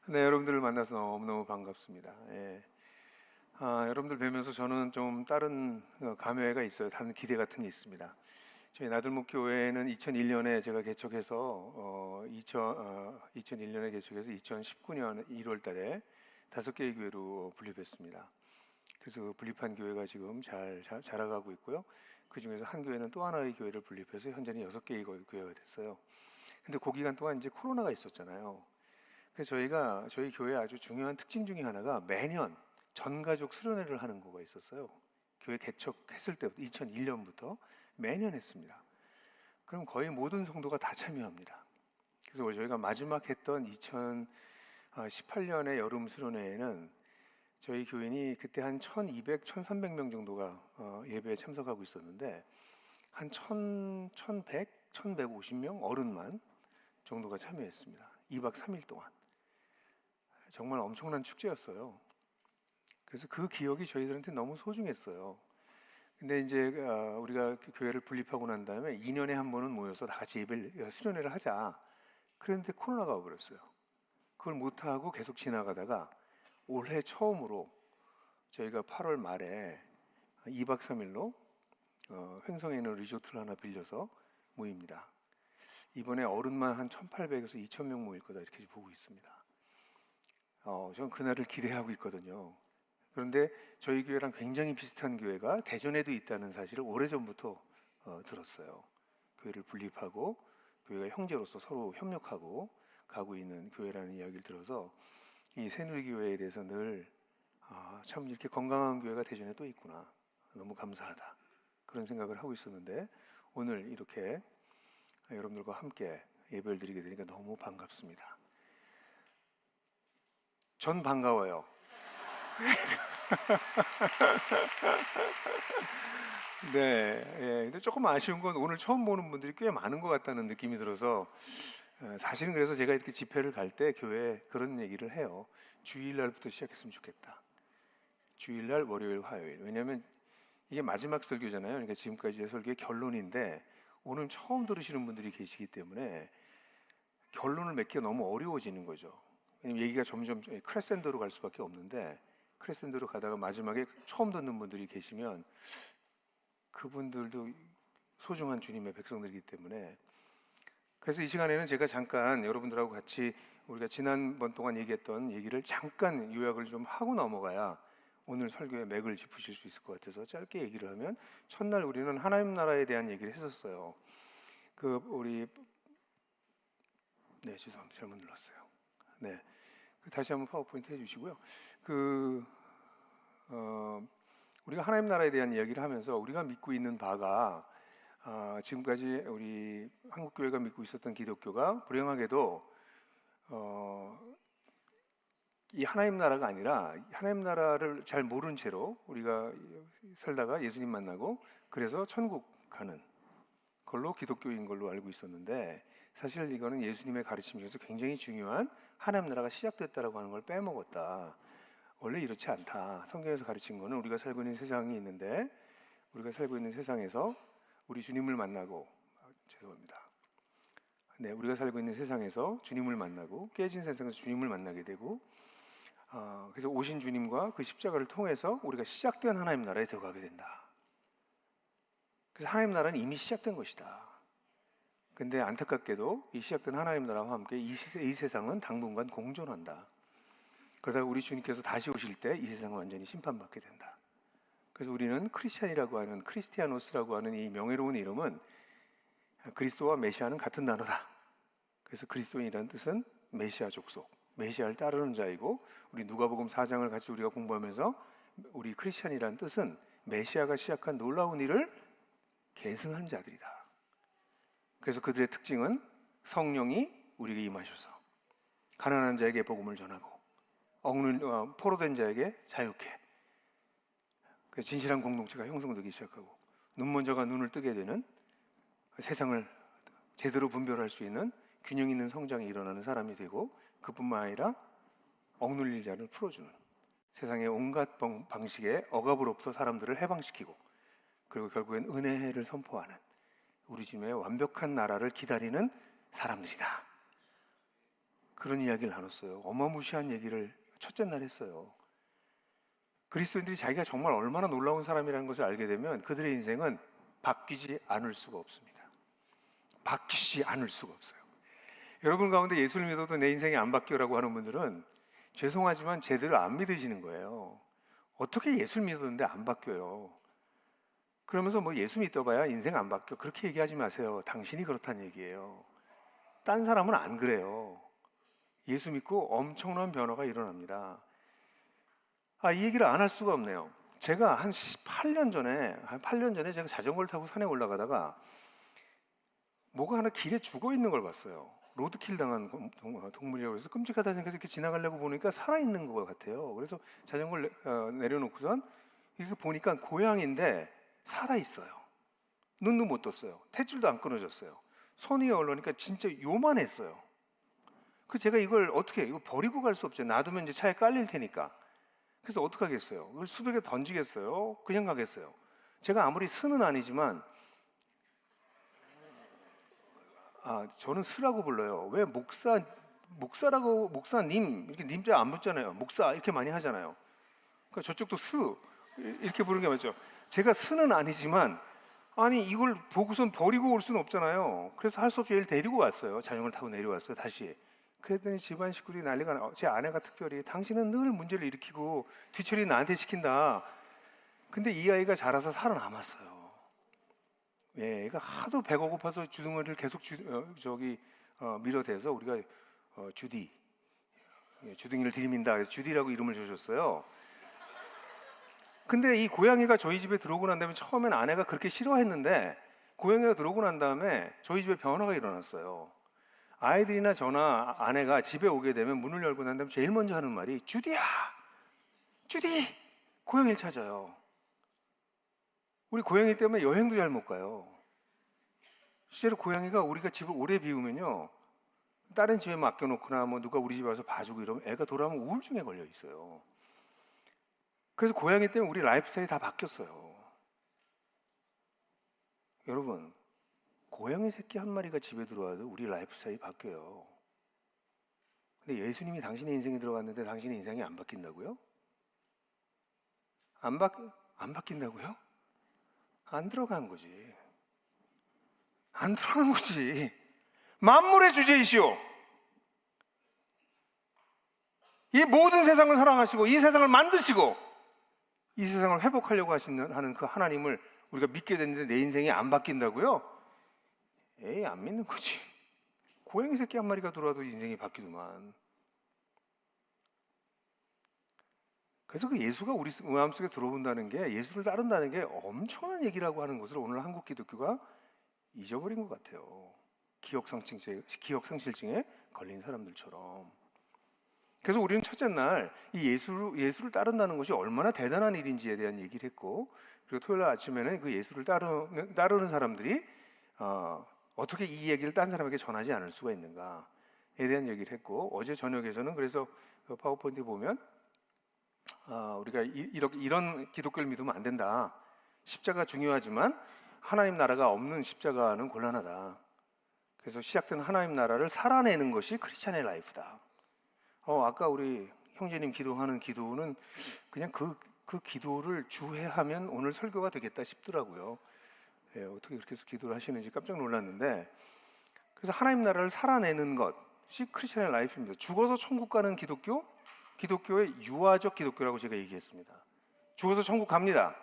네, 여러분들을 만나서 너무너무 반갑습니다. 예. 여러분들 뵈면서 저는 좀 다른 감회가 있어요. 다른 기대 같은 게 있습니다. 저희 나들목 교회는 2001년에 제가 개척해서 2001년에 개척해서 2019년 1월 달에 5개의 교회로 분립했습니다. 그래서 그 분립한 교회가 지금 잘 자라가고 있고요. 그 중에서 한 교회는 또 하나의 교회를 분립해서 현재는 6개의 교회가 됐어요. 근데 그 기간 동안 이제 코로나가 있었잖아요. 그래서 저희 교회 아주 중요한 특징 중에 하나가 매년 전가족 수련회를 하는 거가 있었어요. 교회 개척했을 때부터 2001년부터 매년 했습니다. 그럼 거의 모든 성도가 다 참여합니다. 그래서 저희가 마지막 했던 2018년의 여름 수련회에는 저희 교인이 그때 한 1200, 1300명 정도가 예배에 참석하고 있었는데 한 1100, 1150명 어른만 정도가 참여했습니다. 2박 3일 동안. 정말 엄청난 축제였어요. 그래서 그 기억이 저희들한테 너무 소중했어요. 근데 이제 우리가 교회를 분립하고 난 다음에 2년에 한 번은 모여서 다 같이 예배를 수련회를 하자. 그런데 코로나가 와버렸어요. 그걸 못하고 계속 지나가다가 올해 처음으로 저희가 8월 말에 2박 3일로 횡성에 있는 리조트를 하나 빌려서 모입니다. 이번에 어른만 한 1,800에서 2,000명 모일 거다 이렇게 보고 있습니다. 저는 그날을 기대하고 있거든요. 그런데 저희 교회랑 굉장히 비슷한 교회가 대전에도 있다는 사실을 오래전부터 들었어요. 교회를 분립하고 교회가 형제로서 서로 협력하고 가고 있는 교회라는 이야기를 들어서 이 새누리교회에 대해서 늘 참 이렇게 건강한 교회가 대전에 또 있구나. 너무 감사하다. 그런 생각을 하고 있었는데 오늘 이렇게 여러분들과 함께 예배를 드리게 되니까 너무 반갑습니다. 전 반가워요. 네, 예. 근데 조금 아쉬운 건 오늘 처음 보는 분들이 꽤 많은 것 같다는 느낌이 들어서 사실은 그래서 제가 이렇게 집회를 갈 때 교회에 그런 얘기를 해요. 주일날부터 시작했으면 좋겠다. 주일날, 월요일, 화요일. 왜냐하면 이게 마지막 설교잖아요. 그러니까 지금까지의 설교의 결론인데 오늘 처음 들으시는 분들이 계시기 때문에 결론을 맺기가 너무 어려워지는 거죠. 왜냐면 얘기가 점점 크레센도로 갈 수밖에 없는데 크레센도로 가다가 마지막에 처음 듣는 분들이 계시면 그분들도 소중한 주님의 백성들이기 때문에 그래서 이 시간에는 제가 잠깐 여러분들하고 같이 우리가 지난번 동안 얘기했던 얘기를 잠깐 요약을 좀 하고 넘어가야 오늘 설교의 맥을 짚으실 수 있을 것 같아서 짧게 얘기를 하면 첫날 우리는 하나님 나라에 대한 얘기를 했었어요. 우리 네, 죄송합니다. 잘못 눌렀어요. 네. 다시 한번 파워포인트 해주시고요. 그 우리가 하나님 나라에 대한 이야기를 하면서 우리가 믿고 있는 바가 지금까지 우리 한국 교회가 믿고 있었던 기독교가 불행하게도 이 하나님 나라가 아니라 하나님 나라를 잘 모른 채로 우리가 살다가 예수님 만나고 그래서 천국 가는 걸로 기독교인 걸로 알고 있었는데 사실 이거는 예수님의 가르침 중에서 굉장히 중요한 하나님 나라가 시작됐다라고 하는 걸 빼먹었다. 원래 이렇지 않다. 성경에서 가르친 거는 우리가 살고 있는 세상이 있는데 우리가 살고 있는 세상에서 우리 주님을 만나고 죄송합니다. 네, 우리가 살고 있는 세상에서 주님을 만나고 깨진 세상에서 주님을 만나게 되고 그래서 오신 주님과 그 십자가를 통해서 우리가 시작된 하나님 나라에 들어가게 된다. 그래서 하나님 나라는 이미 시작된 것이다. 근데 안타깝게도 이 시작된 하나님 나라와 함께 이 세상은 당분간 공존한다. 그러다가 우리 주님께서 다시 오실 때 이 세상은 완전히 심판받게 된다. 그래서 우리는 크리스찬이라고 하는 크리스티아노스라고 하는 이 명예로운 이름은 그리스도와 메시아는 같은 단어다. 그래서 그리스도인이라는 뜻은 메시아 족속, 메시아를 따르는 자이고 우리 누가복음 4장을 같이 우리가 공부하면서 우리 크리스찬이라는 뜻은 메시아가 시작한 놀라운 일을 계승한 자들이다. 그래서 그들의 특징은 성령이 우리에게 임하셔서 가난한 자에게 복음을 전하고 포로된 자에게 자유케 진실한 공동체가 형성되기 시작하고 눈먼저가 눈을 뜨게 되는 세상을 제대로 분별할 수 있는 균형 있는 성장이 일어나는 사람이 되고 그뿐만 아니라 억눌릴 자를 풀어주는 세상의 온갖 방식의 억압으로부터 사람들을 해방시키고 그리고 결국엔 은혜를 선포하는 우리 주님의 완벽한 나라를 기다리는 사람들이다. 그런 이야기를 나눴어요. 어마무시한 얘기를 첫째 날 했어요. 그리스도인들이 자기가 정말 얼마나 놀라운 사람이라는 것을 알게 되면 그들의 인생은 바뀌지 않을 수가 없습니다. 바뀌지 않을 수가 없어요. 여러분 가운데 예수를 믿어도 내 인생이 안 바뀌어라고 하는 분들은 죄송하지만 제대로 안 믿으시는 거예요. 어떻게 예수를 믿었는데 안 바뀌어요? 그러면서 뭐 예수 믿어봐야 인생 안 바뀌어, 그렇게 얘기하지 마세요. 당신이 그렇다는 얘기예요. 딴 사람은 안 그래요. 예수 믿고 엄청난 변화가 일어납니다. 이 얘기를 안 할 수가 없네요. 제가 한 8년 전에 제가 자전거를 타고 산에 올라가다가 뭐가 하나 길에 죽어 있는 걸 봤어요. 로드킬 당한 동물이라고 해서 끔찍하다 생각해서 이렇게 지나가려고 보니까 살아있는 것 같아요. 그래서 자전거를 내려놓고선 이렇게 보니까 고양이인데 살아있어요. 눈도 못 떴어요. 탯줄도 안 끊어졌어요. 손 위에 올라오니까 진짜 요만했어요. 제가 이걸 이거 버리고 갈 수 없죠. 놔두면 이제 차에 깔릴 테니까. 그래서 어떻게 하겠어요? 이걸 수백에 던지겠어요? 그냥 가겠어요? 제가 아무리 스는 아니지만 저는 스라고 불러요. 왜 목사님 이렇게 님자 안 붙잖아요. 목사 이렇게 많이 하잖아요. 그러니까 저쪽도 스 이렇게 부르는 게 맞죠. 제가 스는 아니지만 이걸 보고선 버리고 올 수는 없잖아요. 그래서 할 수 없이 얘를 데리고 왔어요. 자전거를 타고 내려왔어요. 다시. 그랬더니 집안 식구들이 난리가 나. 제 아내가 특별히 당신은 늘 문제를 일으키고 뒤처리 나한테 시킨다. 근데 이 아이가 자라서 살아남았어요. 얘가 하도 배가 고파서 주둥이를 계속 밀어대서 우리가 주둥이를 들이민다 그래서 주디라고 이름을 줘줬어요. 근데 이 고양이가 저희 집에 들어오고 난 다음에 처음엔 아내가 그렇게 싫어했는데 고양이가 들어오고 난 다음에 저희 집에 변화가 일어났어요. 아이들이나 저나 아내가 집에 오게 되면 문을 열고 난 다음에 제일 먼저 하는 말이 주디야! 주디! 고양이를 찾아요. 우리 고양이 때문에 여행도 잘 못 가요. 실제로 고양이가 우리가 집을 오래 비우면요, 다른 집에 맡겨놓거나 뭐 누가 우리 집에 와서 봐주고 이러면 애가 돌아오면 우울증에 걸려 있어요. 그래서 고양이 때문에 우리 라이프 스타일이 다 바뀌었어요. 여러분, 고양이 새끼 한 마리가 집에 들어와도 우리 라이프 스타일이 바뀌어요. 근데 예수님이 당신의 인생에 들어갔는데 당신의 인생이 안 바뀐다고요? 안 바뀐다고요? 안 들어간 거지. 안 들어간 거지. 만물의 주제이시오. 이 모든 세상을 사랑하시고 이 세상을 만드시고 이 세상을 회복하려고 하는 그 하나님을 우리가 믿게 됐는데 내 인생이 안 바뀐다고요? 에이, 안 믿는 거지. 고양이 새끼 한 마리가 들어와도 인생이 바뀌더만. 그래서 그 예수가 우리 마음속에 들어온다는 게, 예수를 따른다는 게 엄청난 얘기라고 하는 것을 오늘 한국 기독교가 잊어버린 것 같아요. 기억상실증에 걸린 사람들처럼. 그래서 우리는 첫째 날 이 예수를 따른다는 것이 얼마나 대단한 일인지에 대한 얘기를 했고, 그리고 토요일 아침에는 그 예수를 따르는 사람들이 어떻게 이 얘기를 딴 사람에게 전하지 않을 수가 있는가에 대한 얘기를 했고, 어제 저녁에서는 그래서 그 파워포인트 보면 우리가 이런 기독교를 믿으면 안 된다. 십자가 중요하지만 하나님 나라가 없는 십자가는 곤란하다. 그래서 시작된 하나님 나라를 살아내는 것이 크리스찬의 라이프다. 아까 우리 형제님 기도하는 기도는 그냥 그 기도를 주해 하면 오늘 설교가 되겠다 싶더라고요. 예, 어떻게 그렇게 해서 기도를 하시는지 깜짝 놀랐는데, 그래서 하나님 나라를 살아내는 것이 크리스찬의 라이프입니다. 죽어서 천국 가는 기독교의 유아적 기독교라고 제가 얘기했습니다. 죽어서 천국 갑니다.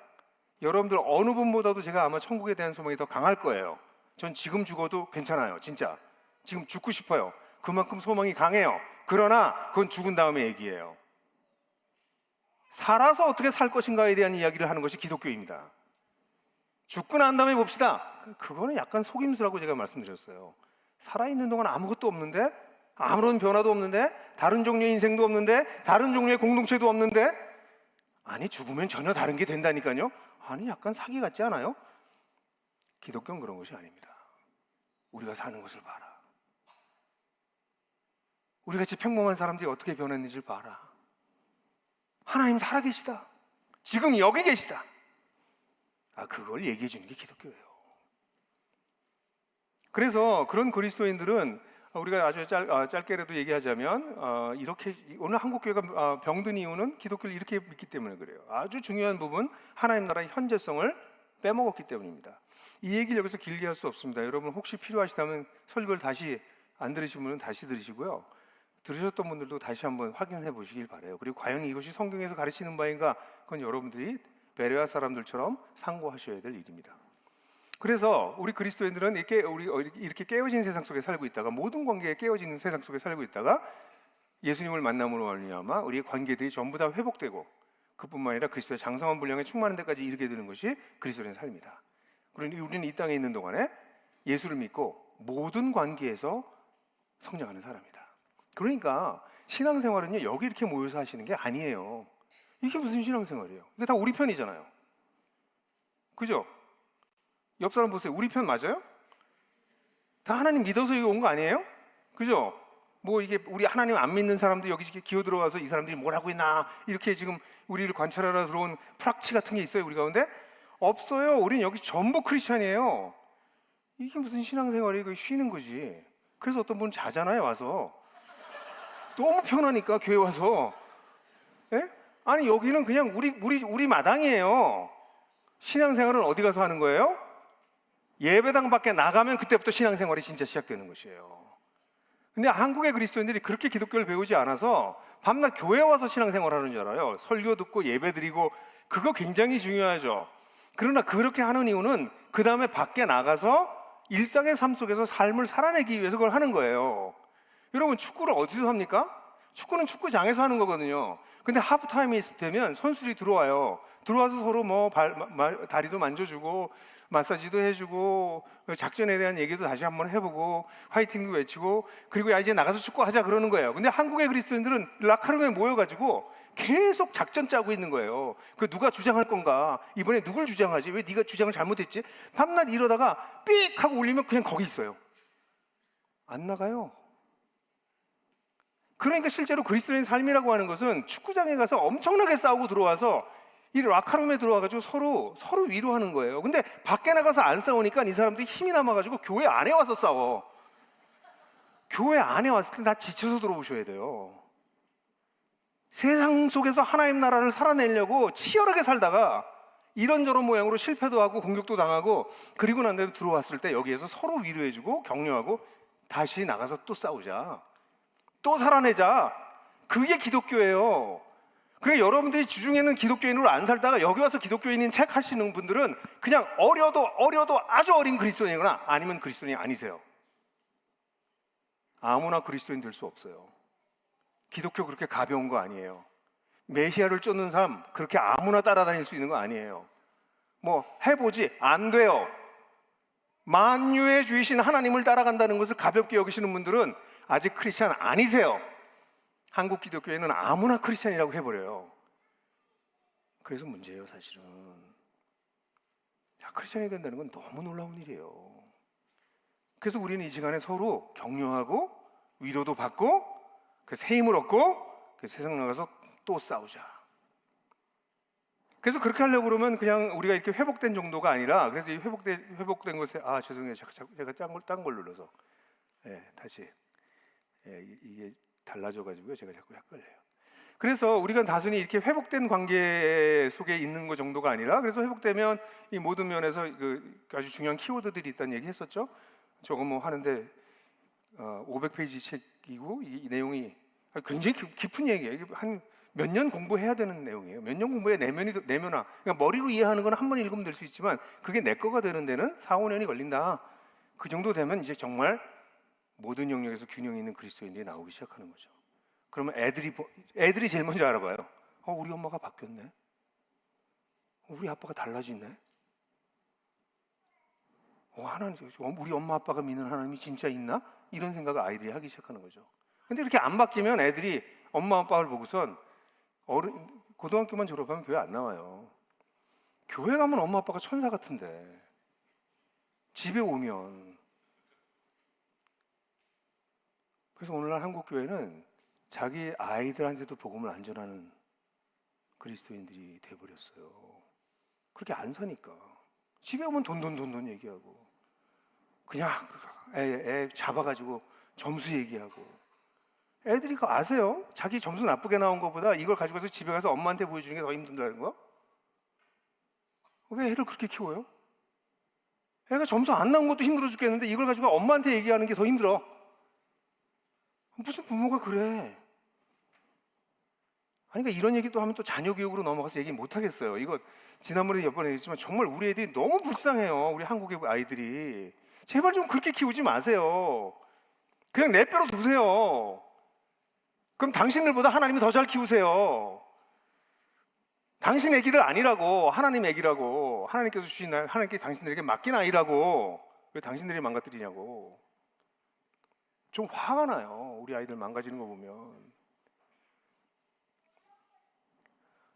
여러분들 어느 분보다도 제가 아마 천국에 대한 소망이 더 강할 거예요. 전 지금 죽어도 괜찮아요. 진짜 지금 죽고 싶어요. 그만큼 소망이 강해요. 그러나 그건 죽은 다음의 얘기예요. 살아서 어떻게 살 것인가에 대한 이야기를 하는 것이 기독교입니다. 죽고 난 다음에 봅시다. 그거는 약간 속임수라고 제가 말씀드렸어요. 살아있는 동안 아무것도 없는데, 아무런 변화도 없는데, 다른 종류의 인생도 없는데, 다른 종류의 공동체도 없는데, 죽으면 전혀 다른 게 된다니까요. 약간 사기 같지 않아요? 기독교는 그런 것이 아닙니다. 우리가 사는 것을 봐라. 우리같이 평범한 사람들이 어떻게 변했는지를 봐라. 하나님 살아계시다. 지금 여기 계시다. 그걸 얘기해 주는 게 기독교예요. 그래서 그런 그리스도인들은 우리가 아주 짧게라도 얘기하자면 이렇게 오늘 한국교회가 병든 이유는 기독교를 이렇게 믿기 때문에 그래요. 아주 중요한 부분, 하나님 나라의 현재성을 빼먹었기 때문입니다. 이 얘기를 여기서 길게 할 수 없습니다. 여러분 혹시 필요하시다면 설교를 다시 안 들으신 분은 다시 들으시고요. 들으셨던 분들도 다시 한번 확인해 보시길 바라요. 그리고 과연 이것이 성경에서 가르치는 바인가? 그건 여러분들이 베레아 사람들처럼 상고하셔야 될 일입니다. 그래서 우리 그리스도인들은 이렇게 깨어진 세상 속에 살고 있다가, 모든 관계에 깨어진 세상 속에 살고 있다가 예수님을 만남으로 말미암아 우리의 관계들이 전부 다 회복되고, 그뿐만 아니라 그리스도의 장성한 분량에 충만한 데까지 이르게 되는 것이 그리스도인의 삶이다. 그러니 우리는 이 땅에 있는 동안에 예수를 믿고 모든 관계에서 성장하는 사람이다. 그러니까 신앙생활은요, 여기 이렇게 모여서 하시는 게 아니에요. 이게 무슨 신앙생활이에요? 이게 다 우리 편이잖아요. 그죠? 옆 사람 보세요. 우리 편 맞아요? 다 하나님 믿어서 여기 온 거 아니에요? 그죠? 뭐 이게 우리 하나님 안 믿는 사람도 여기 기어 들어와서 이 사람들이 뭘 하고 있나 이렇게 지금 우리를 관찰하러 들어온 프락치 같은 게 있어요, 우리 가운데? 없어요. 우린 여기 전부 크리스찬이에요. 이게 무슨 신앙생활이에요? 이거 쉬는 거지. 그래서 어떤 분은 자잖아요, 와서. 너무 편하니까 교회 와서. 예? 아니 여기는 그냥 우리 마당이에요. 신앙생활은 어디 가서 하는 거예요? 예배당 밖에 나가면 그때부터 신앙생활이 진짜 시작되는 것이에요. 근데 한국의 그리스도인들이 그렇게 기독교를 배우지 않아서 밤낮 교회 와서 신앙생활 하는 줄 알아요. 설교 듣고 예배 드리고, 그거 굉장히 중요하죠. 그러나 그렇게 하는 이유는 그 다음에 밖에 나가서 일상의 삶 속에서 삶을 살아내기 위해서 그걸 하는 거예요. 여러분, 축구를 어디서 합니까? 축구는 축구장에서 하는 거거든요. 근데 하프타임이 되면 선수들이 들어와요. 들어와서 서로 뭐 다리도 만져주고 마사지도 해주고 작전에 대한 얘기도 다시 한번 해보고 화이팅도 외치고, 그리고 야 이제 나가서 축구하자 그러는 거예요. 근데 한국의 그리스도인들은 라카룸에 모여가지고 계속 작전 짜고 있는 거예요. 그 누가 주장할 건가? 이번에 누굴 주장하지? 왜 네가 주장을 잘못했지? 밤낮 이러다가 삑 하고 울리면 그냥 거기 있어요. 안 나가요. 그러니까 실제로 그리스도인 삶이라고 하는 것은 축구장에 가서 엄청나게 싸우고 들어와서 이 라카룸에 들어와가지고 서로 위로하는 거예요. 근데 밖에 나가서 안 싸우니까 이 사람들이 힘이 남아가지고 교회 안에 와서 싸워. 교회 안에 왔을 때 다 지쳐서 들어오셔야 돼요. 세상 속에서 하나님 나라를 살아내려고 치열하게 살다가 이런저런 모양으로 실패도 하고 공격도 당하고, 그리고 난 다음에 들어왔을 때 여기에서 서로 위로해주고 격려하고 다시 나가서 또 싸우자, 또 살아내자. 그게 기독교예요. 그래, 여러분들이 주중에는 기독교인으로 안 살다가 여기 와서 기독교인인 책 하시는 분들은 그냥 어려도 아주 어린 그리스도인이거나 아니면 그리스도인이 아니세요. 아무나 그리스도인 될 수 없어요. 기독교 그렇게 가벼운 거 아니에요. 메시아를 쫓는 사람 그렇게 아무나 따라다닐 수 있는 거 아니에요. 뭐 해보지 안 돼요. 만유의 주이신 하나님을 따라간다는 것을 가볍게 여기시는 분들은 아직 크리스찬 아니세요. 한국 기독교에는 아무나 크리스찬이라고 해버려요. 그래서 문제예요, 사실은. 크리스찬이 된다는 건 너무 놀라운 일이에요. 그래서 우리는 이 시간에 서로 격려하고 위로도 받고 새 힘을 얻고 세상 나가서 또 싸우자. 그래서 그렇게 하려고 그러면 그냥 우리가 이렇게 회복된 정도가 아니라, 그래서 이 회복된 것에 죄송해요, 제가 딴 걸 눌러서 다시 이게 달라져가지고요, 제가 자꾸 헷갈려요. 그래서 우리가 단순히 이렇게 회복된 관계 속에 있는 것 정도가 아니라, 그래서 회복되면 이 모든 면에서 아주 중요한 키워드들이 있다는 얘기 했었죠. 저거 뭐 하는데 500페이지 책이고 이 내용이 굉장히 깊은 얘기예요. 이게 한 몇 년 공부해야 되는 내용이에요. 몇 년 공부해 내면화. 그러니까 머리로 이해하는 건 한 번 읽으면 될 수 있지만 그게 내 거가 되는 데는 4, 5년이 걸린다. 그 정도 되면 이제 정말 모든 영역에서 균형 있는 그리스도인들이 나오기 시작하는 거죠. 그러면 애들이 제일 먼저 알아봐요. 우리 엄마가 바뀌었네. 우리 아빠가 달라지네. 하나님, 우리 엄마 아빠가 믿는 하나님이 진짜 있나? 이런 생각을 아이들이 하기 시작하는 거죠. 근데 이렇게 안 바뀌면 애들이 엄마 아빠를 보고선 고등학교만 졸업하면 교회 안 나와요. 교회 가면 엄마 아빠가 천사 같은데 집에 오면. 그래서 오늘날 한국 교회는 자기 아이들한테도 복음을 안 전하는 그리스도인들이 돼버렸어요. 그렇게 안 사니까. 집에 오면 돈 얘기하고 그냥 애 잡아가지고 점수 얘기하고. 애들이 그거 아세요? 자기 점수 나쁘게 나온 것보다 이걸 가지고서 집에 가서 엄마한테 보여주는 게 더 힘든다는 거? 왜 애를 그렇게 키워요? 애가 점수 안 나온 것도 힘들어 죽겠는데 이걸 가지고 엄마한테 얘기하는 게 더 힘들어. 무슨 부모가 그래? 아니, 그러니까 이런 얘기도 하면 또 자녀 교육으로 넘어가서 얘기 못 하겠어요. 이거 지난번에 몇 번 얘기했지만 정말 우리 애들이 너무 불쌍해요. 우리 한국의 아이들이. 제발 좀 그렇게 키우지 마세요. 그냥 내버려 두세요. 그럼 당신들보다 하나님이 더 잘 키우세요. 당신 애기들 아니라고. 하나님 애기라고. 하나님께서 주신 하나님께 당신들에게 맡긴 아이라고. 왜 당신들이 망가뜨리냐고. 좀 화가 나요. 우리 아이들 망가지는 거 보면.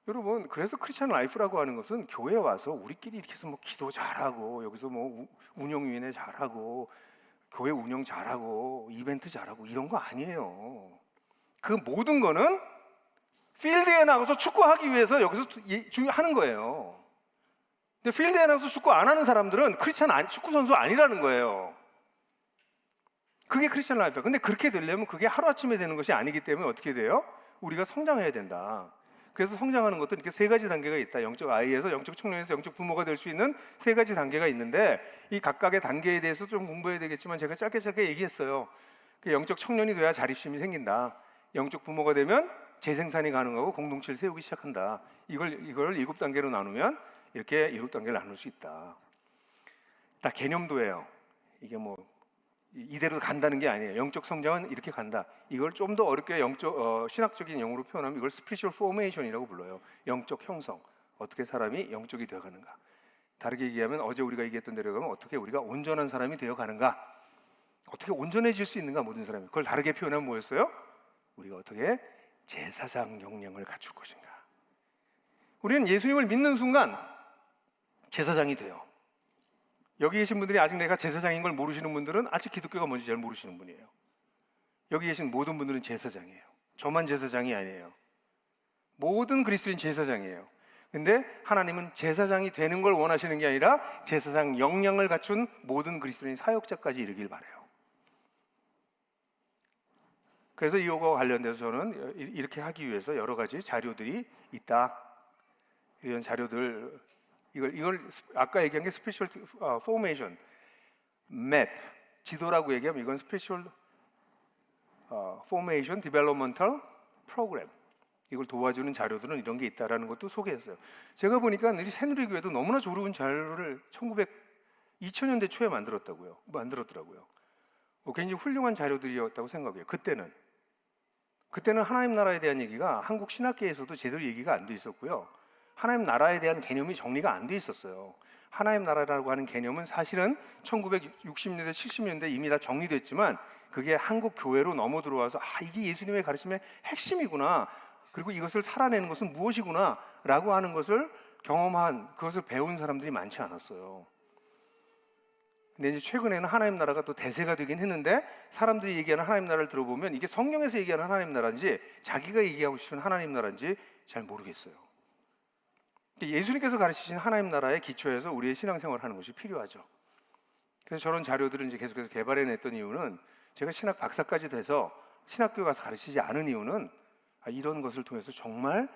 여러분, 그래서 크리스찬 라이프라고 하는 것은 교회에 와서 우리끼리 이렇게 해서 뭐 기도 잘하고 여기서 뭐 운영위원회 잘하고 교회 운영 잘하고 이벤트 잘하고 이런 거 아니에요. 그 모든 거는 필드에 나가서 축구하기 위해서 여기서 하는 거예요. 근데 필드에 나가서 축구 안 하는 사람들은 크리스찬 축구 선수 아니라는 거예요. 그게 크리스찬 라이프야. 근데 그렇게 되려면 그게 하루아침에 되는 것이 아니기 때문에 어떻게 돼요? 우리가 성장해야 된다. 그래서 성장하는 것도 이렇게 세 가지 단계가 있다. 영적 아이에서 영적 청년에서 영적 부모가 될 수 있는 세 가지 단계가 있는데 이 각각의 단계에 대해서 좀 공부해야 되겠지만 제가 짧게 얘기했어요. 영적 청년이 돼야 자립심이 생긴다. 영적 부모가 되면 재생산이 가능하고 공동체를 세우기 시작한다. 이걸 7단계로 나누면 이렇게 7단계를 나눌 수 있다. 다 개념도예요. 이게 뭐 이대로 간다는 게 아니에요. 영적 성장은 이렇게 간다. 이걸 좀 더 어렵게 신학적인 용어로 표현하면 이걸 spiritual formation이라고 불러요. 영적 형성. 어떻게 사람이 영적이 되어가는가. 다르게 얘기하면 어제 우리가 얘기했던 대로 가면 어떻게 우리가 온전한 사람이 되어가는가. 어떻게 온전해질 수 있는가 모든 사람이. 그걸 다르게 표현하면 뭐였어요? 우리가 어떻게 제사장 역량을 갖출 것인가. 우리는 예수님을 믿는 순간 제사장이 돼요. 여기 계신 분들이 아직 내가 제사장인 걸 모르시는 분들은 아직 기독교가 뭔지 잘 모르시는 분이에요. 여기 계신 모든 분들은 제사장이에요. 저만 제사장이 아니에요. 모든 그리스도인 제사장이에요. 근데 하나님은 제사장이 되는 걸 원하시는 게 아니라 제사장 역량을 갖춘 모든 그리스도인 사역자까지 이르길 바라요. 그래서 이거와 관련돼서 저는 이렇게 하기 위해서 여러 가지 자료들이 있다. 이런 자료들 이걸 아까 얘기한 게 스페셜 포메이션 맵 지도라고 얘기하면 이건 스페셜 포메이션 디벨롭먼털 프로그램 이걸 도와주는 자료들은 이런 게 있다라는 것도 소개했어요. 제가 보니까 우리 새누리교회도 너무나 좋은 자료를 2000년대 초에 만들었더라고요. 굉장히 훌륭한 자료들이었다고 생각해요. 그때는 하나님 나라에 대한 얘기가 한국 신학계에서도 제대로 얘기가 안 돼 있었고요. 하나님 나라에 대한 개념이 정리가 안 돼 있었어요. 하나님 나라라고 하는 개념은 사실은 1960년대, 70년대 이미 다 정리됐지만 그게 한국 교회로 넘어 들어와서 이게 예수님의 가르침의 핵심이구나. 그리고 이것을 살아내는 것은 무엇이구나 라고 하는 것을 경험한, 그것을 배운 사람들이 많지 않았어요. 근데 이제 최근에는 하나님 나라가 또 대세가 되긴 했는데 사람들이 얘기하는 하나님 나라를 들어보면 이게 성경에서 얘기하는 하나님 나라인지 자기가 얘기하고 싶은 하나님 나라인지 잘 모르겠어요. 예수님께서 가르치신 하나님 나라의 기초에서 우리의 신앙생활을 하는 것이 필요하죠. 그래서 저런 자료들을 이제 계속해서 개발해냈던 이유는 제가 신학 박사까지 돼서 신학교 가서 가르치지 않은 이유는 이런 것을 통해서 정말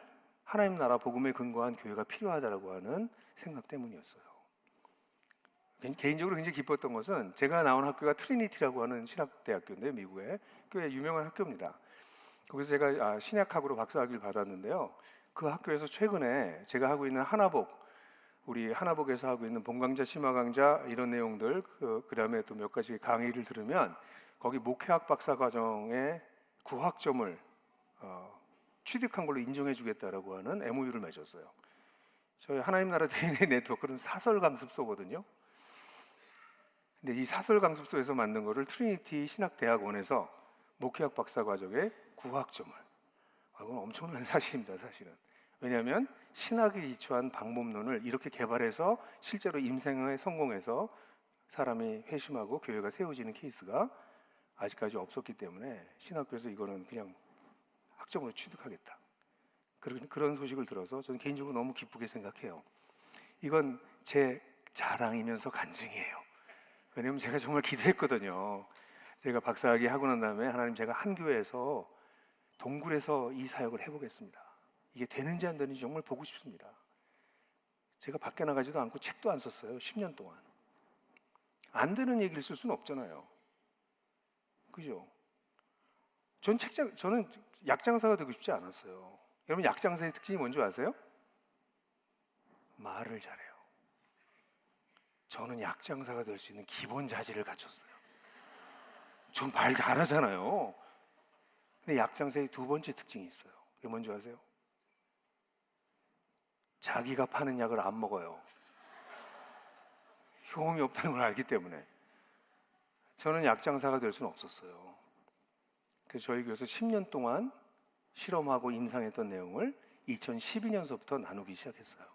하나님 나라 복음에 근거한 교회가 필요하다고 하는 생각 때문이었어요. 개인적으로 굉장히 기뻤던 것은 제가 나온 학교가 트리니티라고 하는 신학대학교인데 미국의 꽤 유명한 학교입니다. 거기서 제가 신약학으로 박사학위를 받았는데요. 그 학교에서 최근에 제가 하고 있는 우리 하나복에서 하고 있는 본강좌, 심화강좌 이런 내용들 그 다음에 또 몇 가지 강의를 들으면 거기 목회학 박사 과정의 9학점을 취득한 걸로 인정해 주겠다라고 하는 MOU를 맺었어요. 저희 하나님 나라 DNA 네트워크는 사설 강습소거든요. 근데 이 사설 강습소에서 만든 거를 트리니티 신학대학원에서 목회학 박사 과정의 9학점을 그건 엄청난 사실입니다, 사실은. 왜냐하면 신학에 기초한 방법론을 이렇게 개발해서 실제로 임생에 성공해서 사람이 회심하고 교회가 세워지는 케이스가 아직까지 없었기 때문에 신학교에서 이거는 그냥 학점으로 취득하겠다. 그런 소식을 들어서 저는 개인적으로 너무 기쁘게 생각해요. 이건 제 자랑이면서 간증이에요. 왜냐하면 제가 정말 기도했거든요. 제가 박사학위 하고 난 다음에 하나님, 제가 한 교회에서 동굴에서 이 사역을 해보겠습니다. 이게 되는지 안 되는지 정말 보고 싶습니다. 제가 밖에 나가지도 않고 책도 안 썼어요. 10년 동안. 안 되는 얘기를 쓸 수는 없잖아요. 그죠? 저는 약장사가 되고 싶지 않았어요. 여러분, 약장사의 특징이 뭔지 아세요? 말을 잘해요. 저는 약장사가 될 수 있는 기본 자질을 갖췄어요. 전 말 잘하잖아요. 근데 약장사의 두 번째 특징이 있어요. 그게 뭔지 아세요? 자기가 파는 약을 안 먹어요. 효험이 없다는 걸 알기 때문에. 저는 약장사가 될 수는 없었어요. 그래서 저희 교회에서 10년 동안 실험하고 임상했던 내용을 2012년서부터 나누기 시작했어요.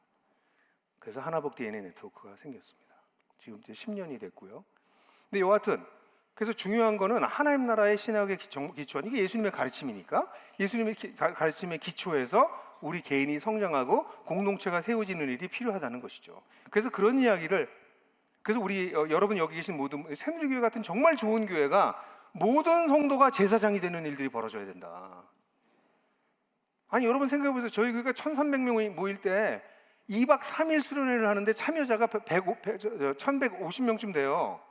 그래서 하나복 DNA 네트워크가 생겼습니다. 지금 이제 10년이 됐고요. 근데 여하튼 그래서 중요한 거는 하나님 나라의 신학의 기초한, 이게 예수님의 가르침이니까 예수님의 가르침의 기초에서 우리 개인이 성장하고 공동체가 세워지는 일이 필요하다는 것이죠. 그래서 그런 이야기를, 그래서 우리 여러분 여기 계신 모든 새누리교회 같은 정말 좋은 교회가 모든 성도가 제사장이 되는 일들이 벌어져야 된다. 아니, 여러분 생각해 보세요. 저희 교회가 1,300명이 모일 때 2박 3일 수련회를 하는데 참여자가 1,150명쯤 돼요.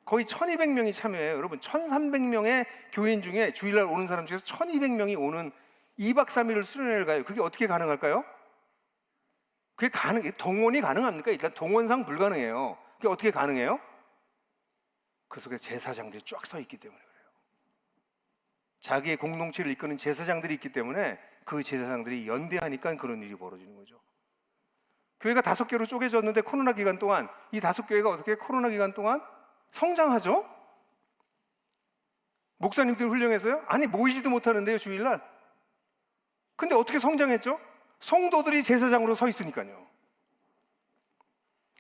거의 1,200명이 참여해요. 여러분, 1,300명의 교인 중에 주일날 오는 사람 중에서 1,200명이 오는 2박 3일을 수련회를 가요. 그게 어떻게 가능할까요? 동원이 가능합니까? 일단 동원상 불가능해요. 그게 어떻게 가능해요? 그 속에 제사장들이 쫙 서 있기 때문에 그래요. 자기의 공동체를 이끄는 제사장들이 있기 때문에 그 제사장들이 연대하니까 그런 일이 벌어지는 거죠. 교회가 5개로 쪼개졌는데 코로나 기간 동안 이 5교회가 어떻게 코로나 기간 동안 성장하죠? 목사님들 훌륭해서요? 아니, 모이지도 못하는데요, 주일날. 근데 어떻게 성장했죠? 성도들이 제사장으로 서 있으니까요.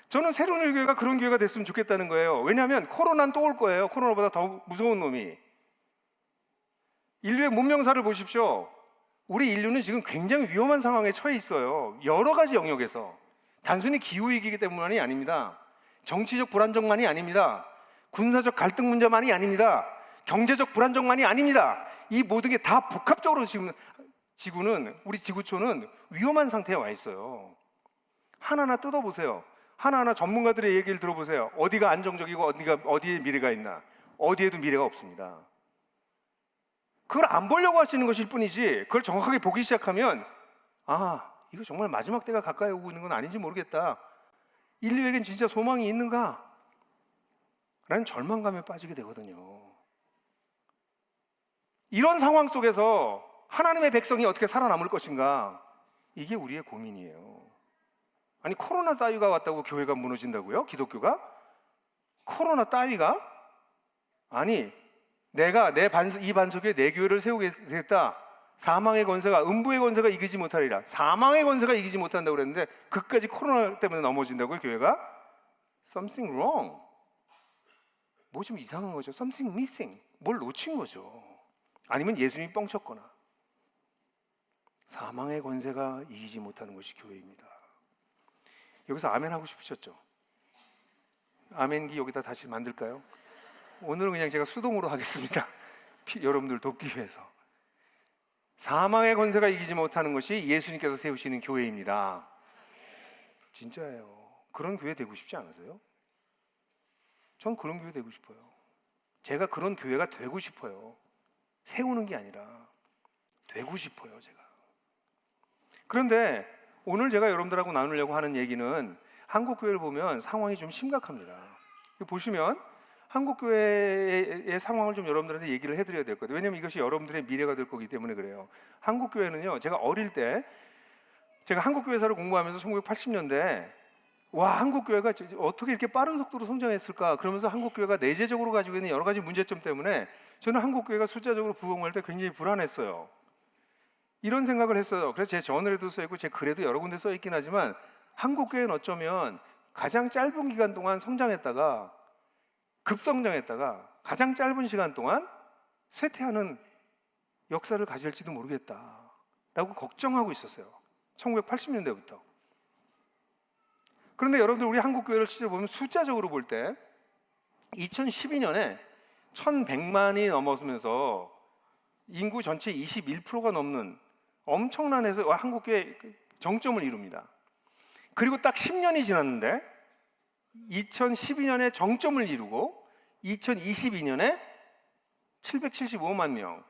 저는 새로운 교회가 그런 교회가 됐으면 좋겠다는 거예요. 왜냐하면 코로나는 또 올 거예요. 코로나보다 더 무서운 놈이. 인류의 문명사를 보십시오. 우리 인류는 지금 굉장히 위험한 상황에 처해 있어요. 여러 가지 영역에서. 단순히 기후위기 때문만이 아닙니다. 정치적 불안정만이 아닙니다. 군사적 갈등 문제만이 아닙니다. 경제적 불안정만이 아닙니다. 이 모든 게 다 복합적으로 지금 지구는, 우리 지구촌은 위험한 상태에 와 있어요. 하나하나 뜯어보세요. 하나하나 전문가들의 얘기를 들어보세요. 어디가 안정적이고 어디에 미래가 있나. 어디에도 미래가 없습니다. 그걸 안 보려고 하시는 것일 뿐이지, 그걸 정확하게 보기 시작하면 이거 정말 마지막 때가 가까이 오고 있는 건 아닌지 모르겠다. 인류에겐 진짜 소망이 있는가? 라는 절망감에 빠지게 되거든요. 이런 상황 속에서 하나님의 백성이 어떻게 살아남을 것인가? 이게 우리의 고민이에요. 아니, 코로나 따위가 왔다고 교회가 무너진다고요? 기독교가? 코로나 따위가? 아니, 내가 이 반석에 내 교회를 세우겠다. 사망의 권세가, 음부의 권세가 이기지 못하리라. 사망의 권세가 이기지 못한다고 그랬는데 그까지 코로나 때문에 넘어진다고요, 교회가? Something wrong. 뭐 좀 이상한 거죠. Something missing. 뭘 놓친 거죠. 아니면 예수님이 뻥쳤거나. 사망의 권세가 이기지 못하는 것이 교회입니다. 여기서 아멘 하고 싶으셨죠? 아멘기 여기다 다시 만들까요? 오늘은 그냥 제가 수동으로 하겠습니다. 여러분들 돕기 위해서. 사망의 권세가 이기지 못하는 것이 예수님께서 세우시는 교회입니다. 진짜예요. 그런 교회 되고 싶지 않으세요? 전 그런 교회 되고 싶어요. 제가 그런 교회가 되고 싶어요. 세우는 게 아니라 되고 싶어요, 제가. 그런데 오늘 제가 여러분들하고 나누려고 하는 얘기는 한국 교회를 보면 상황이 좀 심각합니다. 보시면 한국 교회의 상황을 좀 여러분들한테 얘기를 해드려야 될 거예요. 왜냐하면 이것이 여러분들의 미래가 될 거기 때문에 그래요. 한국 교회는요, 제가 어릴 때, 제가 한국 교회사를 공부하면서 1980년대 한국 교회가 어떻게 이렇게 빠른 속도로 성장했을까? 그러면서 한국 교회가 내재적으로 가지고 있는 여러 가지 문제점 때문에 저는 한국 교회가 숫자적으로 부흥할 때 굉장히 불안했어요. 이런 생각을 했어요. 그래서 제 저널에도 써 있고 제 글에도 여러 군데 써 있긴 하지만 한국 교회는 어쩌면 가장 짧은 기간 동안 성장했다가 급성장했다가 가장 짧은 시간 동안 쇠퇴하는 역사를 가질지도 모르겠다라고 걱정하고 있었어요. 1980년대부터. 그런데 여러분들, 우리 한국 교회를 실제로 보면 숫자적으로 볼 때 2012년에 1100만이 넘어서면서 인구 전체 21%가 넘는 엄청난 해서 한국교회 정점을 이룹니다. 그리고 딱 10년이 지났는데 2012년에 정점을 이루고 2022년에 775만 명,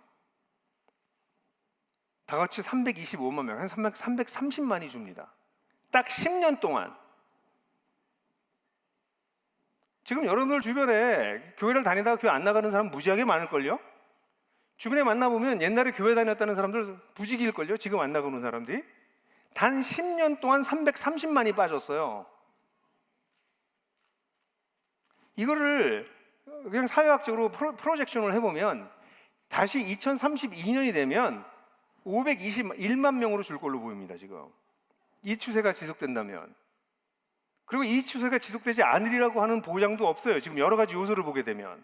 다 같이 325만 명, 한 330만이 줍니다. 딱 10년 동안. 지금 여러분들 주변에 교회를 다니다가 교회 안 나가는 사람 무지하게 많을걸요? 주변에 만나보면 옛날에 교회 다녔다는 사람들 부지기일걸요? 지금 안 나가는 사람들이. 단 10년 동안 330만이 빠졌어요. 이거를 그냥 사회학적으로 프로젝션을 해보면 다시 2032년이 되면 521만 명으로 줄 걸로 보입니다. 지금 이 추세가 지속된다면. 그리고 이 추세가 지속되지 않으리라고 하는 보장도 없어요. 지금 여러 가지 요소를 보게 되면.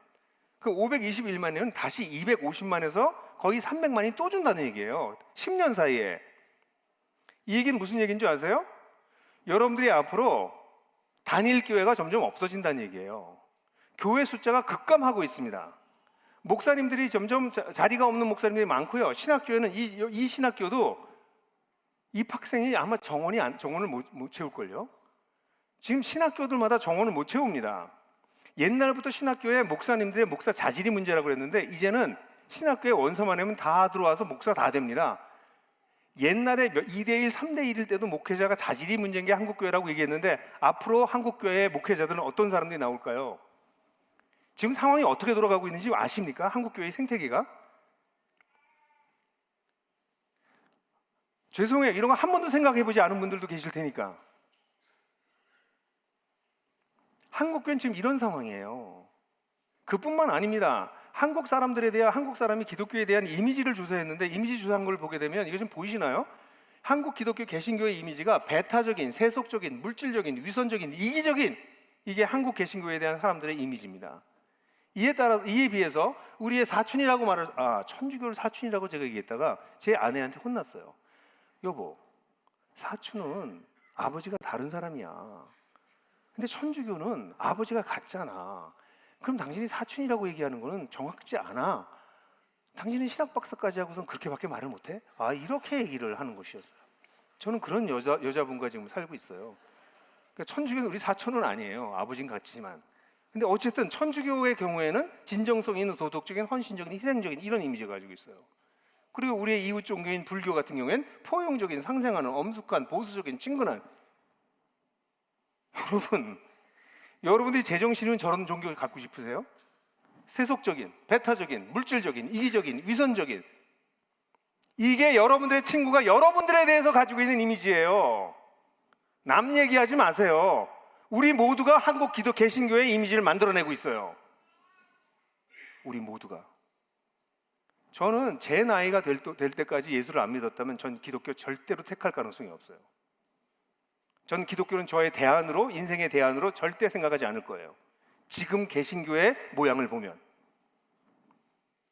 그 521만이면 다시 250만에서 거의 300만이 또 준다는 얘기예요. 10년 사이에. 이 얘기는 무슨 얘기인 줄 아세요? 여러분들이 앞으로 단일 교회가 점점 없어진다는 얘기예요. 교회 숫자가 급감하고 있습니다. 목사님들이 점점 자리가 없는 목사님들이 많고요. 신학교에는 이 신학교도 입학생이 아마 정원을 못 채울걸요. 지금 신학교들마다 정원을 못 채웁니다. 옛날부터 신학교에 목사님들의 목사 자질이 문제라고 그랬는데 이제는 신학교에 원서만 내면 다 들어와서 목사 다 됩니다. 옛날에 2대1, 3대1일 때도 목회자가 자질이 문제인 게 한국교회라고 얘기했는데 앞으로 한국교회의 목회자들은 어떤 사람들이 나올까요? 지금 상황이 어떻게 돌아가고 있는지 아십니까? 한국교회의 생태계가? 죄송해요. 이런 거 한 번도 생각해보지 않은 분들도 계실 테니까. 한국교회는 지금 이런 상황이에요. 그뿐만 아닙니다. 한국 사람들에 대한, 한국 사람이 기독교에 대한 이미지를 조사했는데 이미지 조사한 걸 보게 되면 이거 좀 보이시나요? 한국 기독교 개신교의 이미지가 배타적인, 세속적인, 물질적인, 위선적인, 이기적인, 이게 한국 개신교에 대한 사람들의 이미지입니다. 이에 비해서 우리의 사촌이라고 천주교를 사촌이라고 제가 얘기했다가 제 아내한테 혼났어요. 여보, 사촌은 아버지가 다른 사람이야. 근데 천주교는 아버지가 같잖아. 그럼 당신이 사촌이라고 얘기하는 거는 정확하지 않아. 당신은 신학 박사까지 하고선 그렇게밖에 말을 못해? 이렇게 얘기를 하는 것이었어요. 저는 그런 여자분과 지금 살고 있어요. 그러니까 천주교는 우리 사촌은 아니에요. 아버지는 같지만. 근데 어쨌든 천주교의 경우에는 진정성 있는 도덕적인, 헌신적인, 희생적인 이런 이미지를 가지고 있어요. 그리고 우리의 이웃 종교인 불교 같은 경우에는 포용적인, 상생하는, 엄숙한, 보수적인, 친근한. 여러분들이 제정신이면 저런 종교를 갖고 싶으세요? 세속적인, 배타적인, 물질적인, 이기적인, 위선적인. 이게 여러분들의 친구가 여러분들에 대해서 가지고 있는 이미지예요. 남 얘기하지 마세요. 우리 모두가 한국 기독 개신교의 이미지를 만들어내고 있어요. 우리 모두가. 저는 제 나이가 될 때까지 예수를 안 믿었다면 전 기독교 절대로 택할 가능성이 없어요. 전 기독교는 저의 대안으로, 인생의 대안으로 절대 생각하지 않을 거예요. 지금 개신교의 모양을 보면.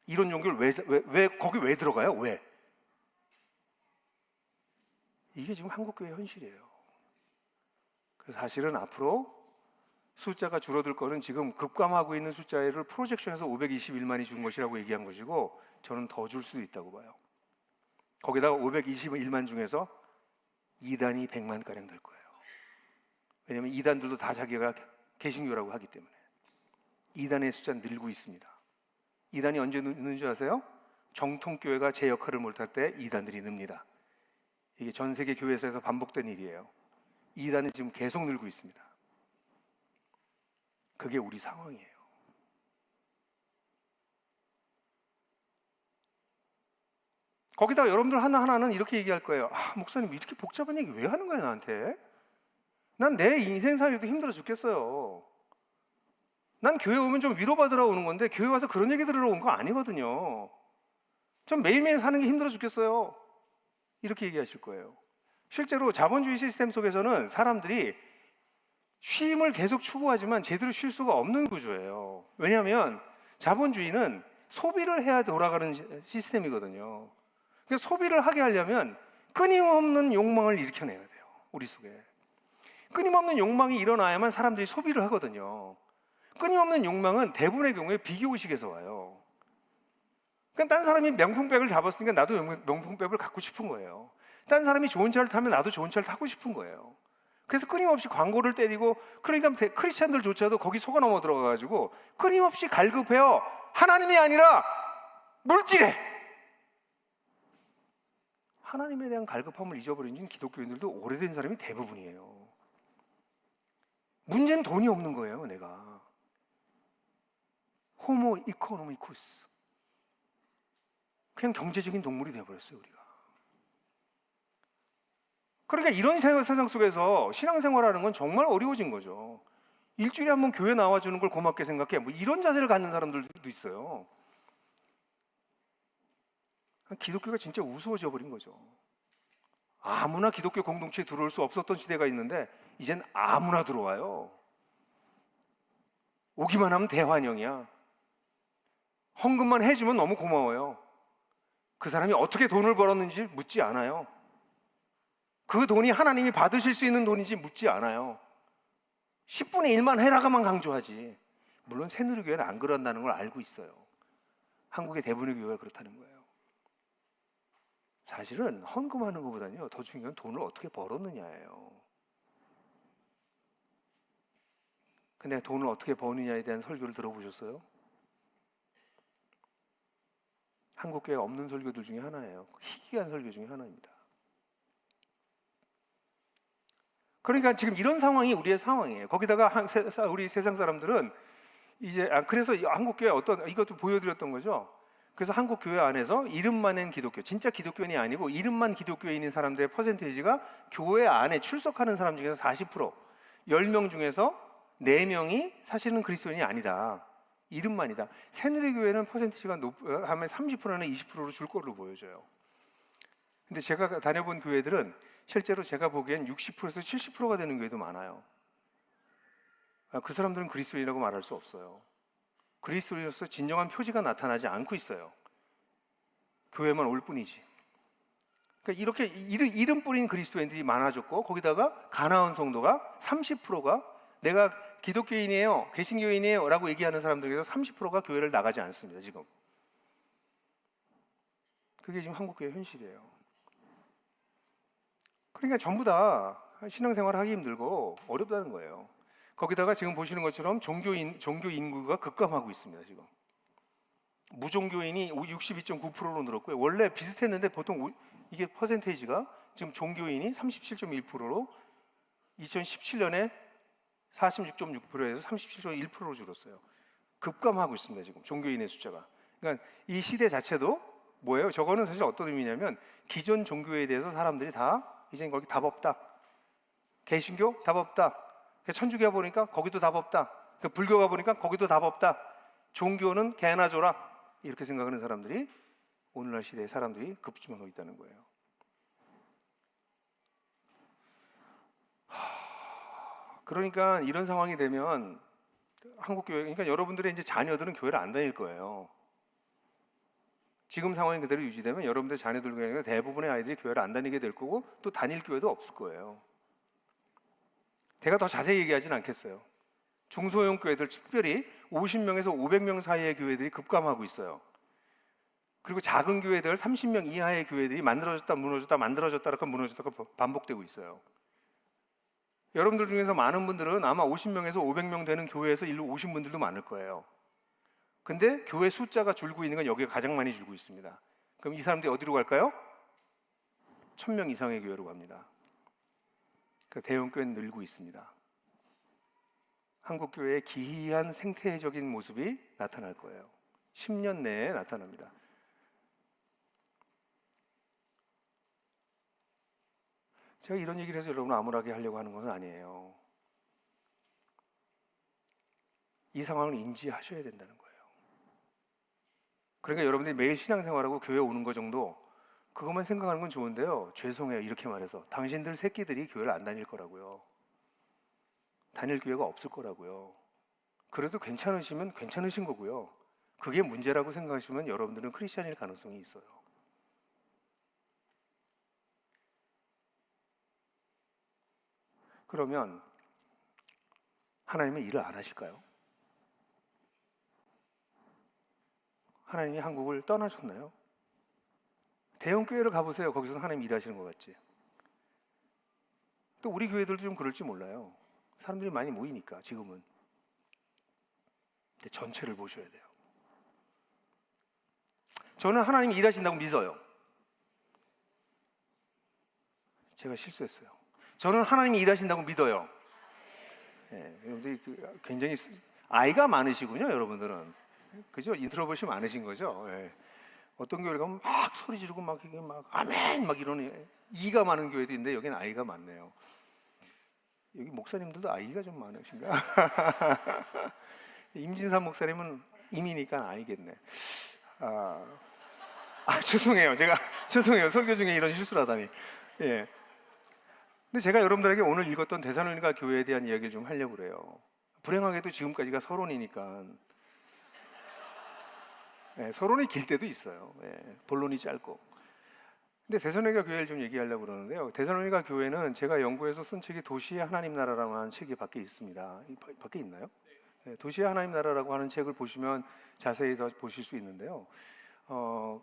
이런 종교를 거기 왜 들어가요? 왜? 이게 지금 한국교회의 현실이에요. 그래서 사실은 앞으로 숫자가 줄어들 거는 지금 급감하고 있는 숫자를 프로젝션에서 521만이 준 것이라고 얘기한 것이고 저는 더 줄 수도 있다고 봐요. 거기다가 521만 중에서 2단이 100만가량 될 거예요. 왜냐하면 2단들도 다 자기가 개신교라고 하기 때문에. 2단의 숫자는 늘고 있습니다. 2단이 언제 느는 줄 아세요? 정통교회가 제 역할을 못할 때 2단들이 늡니다. 이게 전 세계 교회에서 반복된 일이에요. 2단은 지금 계속 늘고 있습니다. 그게 우리 상황이에요. 거기다가 여러분들 하나하나는 이렇게 얘기할 거예요. 목사님 이렇게 복잡한 얘기 왜 하는 거야 나한테? 난 내 인생살이도 힘들어 죽겠어요. 난 교회 오면 좀 위로받으러 오는 건데 교회 와서 그런 얘기 들으러 온 거 아니거든요. 전 매일매일 사는 게 힘들어 죽겠어요. 이렇게 얘기하실 거예요. 실제로 자본주의 시스템 속에서는 사람들이 쉼을 계속 추구하지만 제대로 쉴 수가 없는 구조예요. 왜냐하면 자본주의는 소비를 해야 돌아가는 시스템이거든요. 그래서 소비를 하게 하려면 끊임없는 욕망을 일으켜내야 돼요. 우리 속에. 끊임없는 욕망이 일어나야만 사람들이 소비를 하거든요. 끊임없는 욕망은 대부분의 경우에 비교의식에서 와요. 그러니까 딴 사람이 명품백을 잡았으니까 나도 명품백을 갖고 싶은 거예요. 딴 사람이 좋은 차를 타면 나도 좋은 차를 타고 싶은 거예요. 그래서 끊임없이 광고를 때리고, 그러니까 크리스찬들조차도 거기 속아 넘어 들어가가지고 끊임없이 갈급해요. 하나님이 아니라 물질에. 하나님에 대한 갈급함을 잊어버린 기독교인들도 오래된 사람이 대부분이에요. 문제는 돈이 없는 거예요. 내가 호모 이코노미쿠스, 그냥 경제적인 동물이 되어버렸어요, 우리가. 그러니까 이런 세상 속에서 신앙생활하는 건 정말 어려워진 거죠. 일주일에 한 번 교회 나와주는 걸 고맙게 생각해, 뭐 이런 자세를 갖는 사람들도 있어요. 기독교가 진짜 우스워져 버린 거죠. 아무나 기독교 공동체에 들어올 수 없었던 시대가 있는데 이젠 아무나 들어와요. 오기만 하면 대환영이야. 헌금만 해주면 너무 고마워요. 그 사람이 어떻게 돈을 벌었는지 묻지 않아요. 그 돈이 하나님이 받으실 수 있는 돈인지 묻지 않아요. 10분의 1만 해라가만 강조하지. 물론 새누리교회는 안 그런다는 걸 알고 있어요. 한국의 대부분의 교회가 그렇다는 거예요. 사실은 헌금하는 것보다는요, 더 중요한 돈을 어떻게 벌었느냐예요. 근데 돈을 어떻게 버느냐에 대한 설교를 들어보셨어요? 한국교회에 없는 설교들 중에 하나예요. 희귀한 설교 중에 하나입니다. 그러니까 지금 이런 상황이 우리의 상황이에요. 거기다가 우리 세상 사람들은 이제, 그래서 한국교회 이것도 보여드렸던 거죠. 그래서 한국교회 안에서 이름만은 기독교, 진짜 기독교인이 아니고 이름만 기독교인인 사람들의 퍼센테이지가 교회 안에 출석하는 사람 중에서 40%, 10명 중에서 4명이 사실은 그리스도인이 아니다. 이름만이다. 새누리교회는 퍼센테이지가 하면 30%나 20%로 줄 걸로 보여져요. 근데 제가 다녀본 교회들은 실제로 제가 보기엔 60%에서 70%가 되는 교회도 많아요. 그 사람들은 그리스도인이라고 말할 수 없어요. 그리스도인으로서 진정한 표지가 나타나지 않고 있어요. 교회만 올 뿐이지. 그러니까 이렇게 이름 뿌린 그리스도인들이 많아졌고, 거기다가 가나안 성도가 30%가 내가 기독교인이에요, 개신교인이에요 라고 얘기하는 사람들 중에서 30%가 교회를 나가지 않습니다. 지금 그게 지금 한국교회 현실이에요. 그러니까 전부 다 신앙생활 하기 힘들고 어렵다는 거예요. 거기다가 지금 보시는 것처럼 종교 인구가 급감하고 있습니다. 지금 무종교인이 62.9%로 늘었고요. 원래 비슷했는데 보통 이게 퍼센테이지가 지금 종교인이 37.1%로 2017년에 46.6%에서 37.1%로 줄었어요. 급감하고 있습니다. 지금 종교인의 숫자가. 그러니까 이 시대 자체도 뭐예요? 저거는 사실 어떤 의미냐면, 기존 종교에 대해서 사람들이 다 이제 거기 답 없다. 개신교 답 없다. 천주교 가보니까 거기도 답 없다. 불교 가보니까 거기도 답 없다. 종교는 개나 줘라. 이렇게 생각하는 사람들이 오늘날 시대의 사람들이 급증하고 있다는 거예요. 그러니까 이런 상황이 되면 한국교회, 그러니까 여러분들의 이제 자녀들은 교회를 안 다닐 거예요. 지금 상황이 그대로 유지되면 여러분들 자녀들 중에 대부분의 아이들이 교회를 안 다니게 될 거고, 또 다닐 교회도 없을 거예요. 제가 더 자세히 얘기하진 않겠어요. 중소형 교회들, 특별히 50명에서 500명 사이의 교회들이 급감하고 있어요. 그리고 작은 교회들, 30명 이하의 교회들이 만들어졌다 무너졌다 만들어졌다 무너졌다가 반복되고 있어요. 여러분들 중에서 많은 분들은 아마 50명에서 500명 되는 교회에서 일로 오신 분들도 많을 거예요. 근데 교회 숫자가 줄고 있는 건 여기가 가장 많이 줄고 있습니다. 그럼 이 사람들이 어디로 갈까요? 1000명 이상의 교회로 갑니다. 그 대형교회는 늘고 있습니다. 한국교회의 기이한 생태적인 모습이 나타날 거예요. 10년 내에 나타납니다. 제가 이런 얘기를 해서 여러분 암울하게 하려고 하는 것은 아니에요. 이 상황을 인지하셔야 된다는 거예요. 그러니까 여러분들이 매일 신앙생활하고 교회 오는 거 정도, 그것만 생각하는 건 좋은데요, 죄송해요, 이렇게 말해서 당신들 새끼들이 교회를 안 다닐 거라고요. 다닐 기회가 없을 거라고요. 그래도 괜찮으시면 괜찮으신 거고요. 그게 문제라고 생각하시면 여러분들은 크리스찬일 가능성이 있어요. 그러면 하나님은 일을 안 하실까요? 하나님이 한국을 떠나셨나요? 대형 교회를 가보세요. 거기서는 하나님 일하시는 것 같지. 또 우리 교회들도 좀 그럴지 몰라요. 사람들이 많이 모이니까 지금은. 근데 전체를 보셔야 돼요. 저는 하나님이 일하신다고 믿어요. 제가 실수했어요. 저는 하나님이 일하신다고 믿어요. 여러분들이 굉장히 아이가 많으시군요, 여러분들은. 그죠? 인트로버시 많으신 거죠. 어떤 교회를 가면 막 소리 지르고 막 이게 막 아멘 막 이러는 이가 많은 교회도 있는데 여기는 아이가 많네요. 여기 목사님들도 아이가 좀 많으신가? 임진삼 목사님은 임이니까 아니겠네. 죄송해요. 죄송해요. 설교 중에 이런 실수를 하다니. 예. 근데 제가 여러분들에게 오늘 읽었던 데살로니가 교회에 대한 이야기를 좀 하려고 그래요. 불행하게도 지금까지가 서론이니까. 서론이 길 때도 있어요. 본론이 짧고. 근데 데살로니가 교회를 좀 얘기하려고 그러는데요. 데살로니가 교회는 제가 연구해서 쓴 책이 도시의 하나님 나라라고 하는 책이 밖에 있습니다. 밖에 있나요? 도시의 하나님 나라라고 하는 책을 보시면 자세히 더 보실 수 있는데요.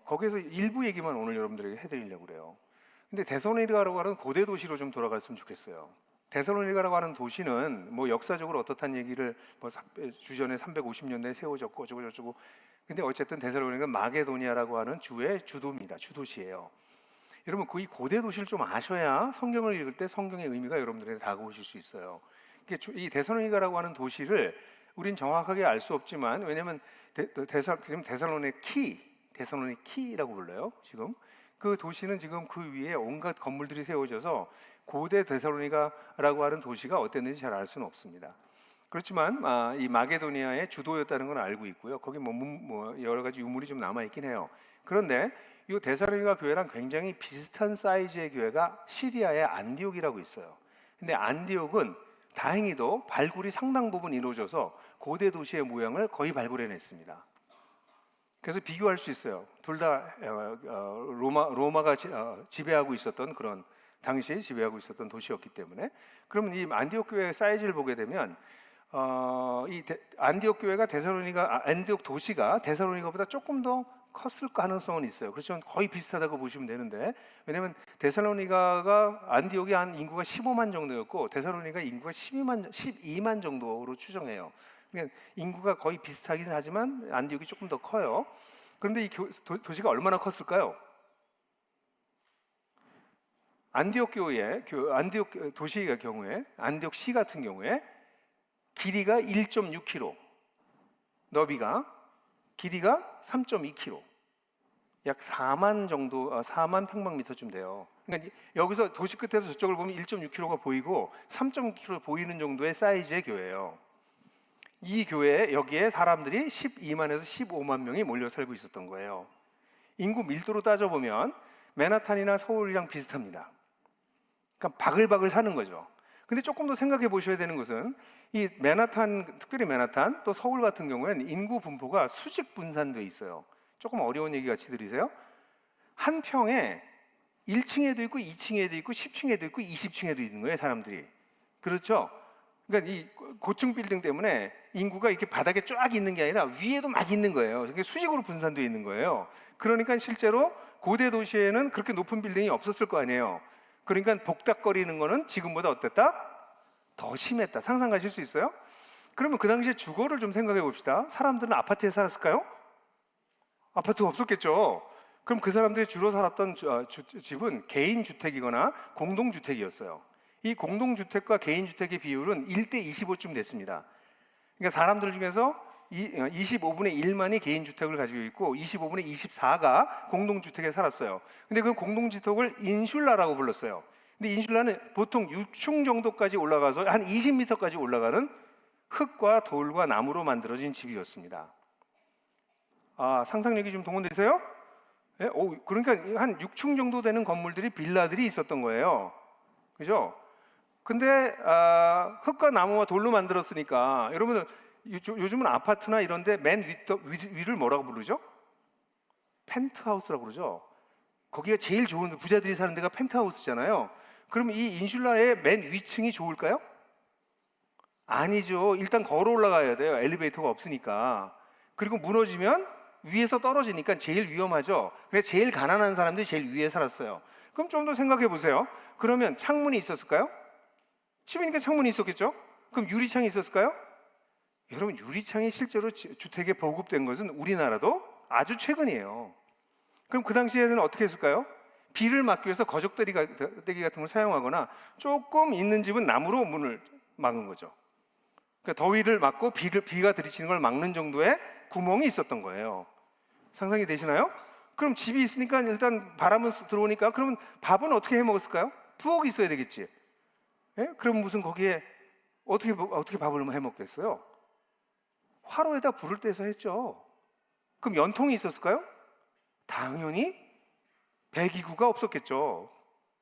거기에서 일부 얘기만 오늘 여러분들에게 해드리려고 그래요. 근데 데살로니가라고 하는 고대 도시로 좀 돌아갔으면 좋겠어요. 데살로니가라고 하는 도시는 뭐 역사적으로 어떻다는 얘기를 뭐 주전에 350년대에 세워졌고 어쩌고. 근데 어쨌든 데살로니가는 마게도니아라고 하는 주의 주도입니다. 주도시예요. 여러분 이 고대 도시를 좀 아셔야 성경을 읽을 때 성경의 의미가 여러분들에게 다가오실 수 있어요. 이 데살로니가라고 하는 도시를 우린 정확하게 알 수 없지만 왜냐하면 지금 데살로니키라고 불러요. 지금 그 도시는 지금 그 위에 온갖 건물들이 세워져서 고대 데살로니가라고 하는 도시가 어땠는지 잘 알 수는 없습니다. 그렇지만 이 마게도니아의 주도였다는 건 알고 있고요. 거기 뭐 여러 가지 유물이 좀 남아 있긴 해요. 그런데 이 데살로니가 교회랑 굉장히 비슷한 사이즈의 교회가 시리아의 안디옥이라고 있어요. 근데 안디옥은 다행히도 발굴이 상당 부분 이루어져서 고대 도시의 모양을 거의 발굴해냈습니다. 그래서 비교할 수 있어요. 둘 다 로마가 지배하고 있었던 그런 당시에 지배하고 있었던 도시였기 때문에. 그러면 이 안디옥 교회의 사이즈를 보게 되면 안디옥 교회가 안디옥 도시가 데살로니가보다 조금 더 컸을 가능성은 있어요. 그렇지만 거의 비슷하다고 보시면 되는데 왜냐하면 데살로니가가 안디옥이 한 인구가 15만 정도였고 데살로니가 인구가 12만 정도로 추정해요. 그러니까 인구가 거의 비슷하긴 하지만 안디옥이 조금 더 커요. 그런데 이 도시가 얼마나 컸을까요? 안디옥 도시의 경우에 안디옥 시 같은 경우에 길이가 1.6km, 길이가 3.2km, 약 4만 평방미터쯤 돼요. 그러니까 여기서 도시 끝에서 저쪽을 보면 1.6km가 보이고 3.2km 보이는 정도의 사이즈의 교회예요. 이 교회에 여기에 사람들이 12만에서 15만 명이 몰려 살고 있었던 거예요. 인구 밀도로 따져보면 맨하탄이나 서울이랑 비슷합니다. 그러니까 바글바글 사는 거죠. 근데 조금 더 생각해 보셔야 되는 것은 이 맨하탄, 특별히 맨하탄 또 서울 같은 경우에는 인구 분포가 수직 분산돼 있어요. 조금 어려운 얘기 같이 들으세요. 한 평에 1층에도 있고 2층에도 있고 10층에도 있고 20층에도 있는 거예요, 사람들이. 그렇죠? 그러니까 이 고층 빌딩 때문에 인구가 이렇게 바닥에 쫙 있는 게 아니라 위에도 막 있는 거예요. 그게 수직으로 분산되어 있는 거예요. 그러니까 실제로 고대 도시에는 그렇게 높은 빌딩이 없었을 거 아니에요. 그러니까 복닥거리는 거는 지금보다 어땠다? 더 심했다. 상상 가실 수 있어요? 그러면 그 당시에 주거를 좀 생각해 봅시다. 사람들은 아파트에 살았을까요? 아파트가 없었겠죠. 그럼 그 사람들이 주로 살았던 집은 개인주택이거나 공동주택이었어요. 이 공동주택과 개인주택의 비율은 1:25쯤 됐습니다. 그러니까 사람들 중에서 25분의 1만이 개인주택을 가지고 있고 25분의 24가 공동주택에 살았어요. 근데 그 공동주택을 인슐라라고 불렀어요. 근데 인슐라는 보통 6층 정도까지 올라가서 한 20m까지 올라가는 흙과 돌과 나무로 만들어진 집이었습니다. 상상력이 좀 동원되세요? 네? 그러니까 한 6층 정도 되는 건물들이 빌라들이 있었던 거예요. 그죠? 근데 흙과 나무와 돌로 만들었으니까 여러분 요즘은 아파트나 이런데 맨 위를 뭐라고 부르죠? 펜트하우스라고 그러죠. 거기가 제일 좋은 부자들이 사는 데가 펜트하우스잖아요. 그럼 이 인슐라의 맨 위층이 좋을까요? 아니죠. 일단 걸어 올라가야 돼요. 엘리베이터가 없으니까. 그리고 무너지면 위에서 떨어지니까 제일 위험하죠. 그래서 제일 가난한 사람들이 제일 위에 살았어요. 그럼 좀 더 생각해 보세요. 그러면 창문이 있었을까요? 집이니까 창문이 있었겠죠? 그럼 유리창이 있었을까요? 여러분, 유리창이 실제로 주택에 보급된 것은 우리나라도 아주 최근이에요. 그럼 그 당시에는 어떻게 했을까요? 비를 막기 위해서 거적대기 같은 걸 사용하거나 조금 있는 집은 나무로 문을 막은 거죠. 그러니까 더위를 막고 비가 들이치는 걸 막는 정도의 구멍이 있었던 거예요. 상상이 되시나요? 그럼 집이 있으니까 일단 바람은 들어오니까 그러면 밥은 어떻게 해 먹었을까요? 부엌이 있어야 되겠지. 예? 그럼 무슨 거기에 어떻게 밥을 해 먹겠어요? 화로에다 불을 떼서 했죠. 그럼 연통이 있었을까요? 당연히 배기구가 없었겠죠.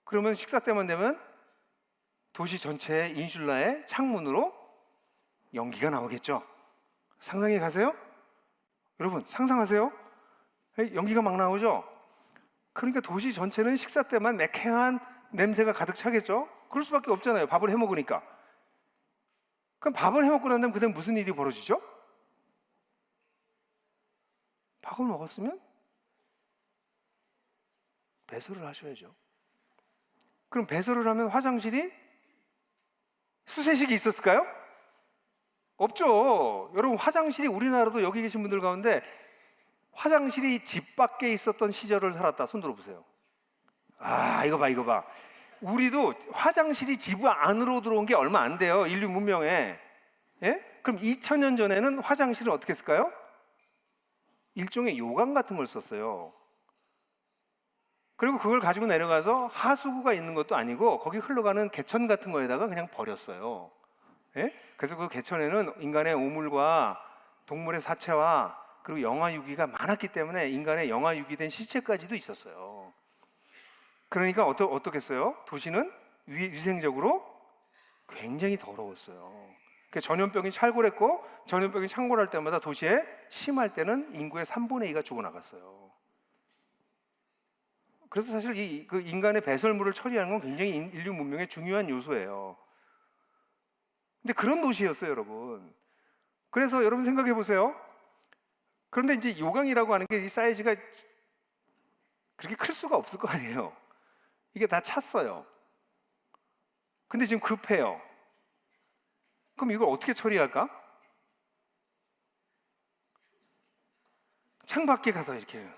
그러면 식사 때만 되면 도시 전체의 인슐라의 창문으로 연기가 나오겠죠. 상상해 가세요? 여러분, 상상하세요? 연기가 막 나오죠? 그러니까 도시 전체는 식사 때만 매캐한 냄새가 가득 차겠죠? 그럴 수밖에 없잖아요. 밥을 해 먹으니까. 그럼 밥을 해 먹고 난 다음에 그다음 무슨 일이 벌어지죠? 밥을 먹었으면 배설을 하셔야죠. 그럼 배설을 하면 화장실이 수세식이 있었을까요? 없죠. 여러분, 화장실이 우리나라도 여기 계신 분들 가운데 화장실이 집 밖에 있었던 시절을 살았다. 손 들어보세요. 아, 이거 봐. 우리도 화장실이 집 안으로 들어온 게 얼마 안 돼요. 인류 문명에. 예? 그럼 2000년 전에는 화장실은 어떻게 했을까요? 일종의 요강 같은 걸 썼어요. 그리고 그걸 가지고 내려가서 하수구가 있는 것도 아니고 거기 흘러가는 개천 같은 거에다가 그냥 버렸어요. 예? 그래서 그 개천에는 인간의 오물과 동물의 사체와 그리고 영아유기가 많았기 때문에 인간의 영아유기된 시체까지도 있었어요. 그러니까 어떻겠어요? 도시는 위생적으로 굉장히 더러웠어요. 전염병이 창궐했고 전염병이 창궐할 때마다 도시에 심할 때는 인구의 3분의 2가 죽어나갔어요. 그래서 사실 그 인간의 배설물을 처리하는 건 굉장히 인류 문명의 중요한 요소예요. 근데 그런 도시였어요, 여러분. 그래서 여러분 생각해 보세요. 그런데 이제 요강이라고 하는 게 이 사이즈가 그렇게 클 수가 없을 거 아니에요. 이게 다 찼어요. 근데 지금 급해요. 그럼 이걸 어떻게 처리할까? 창밖에 가서 이렇게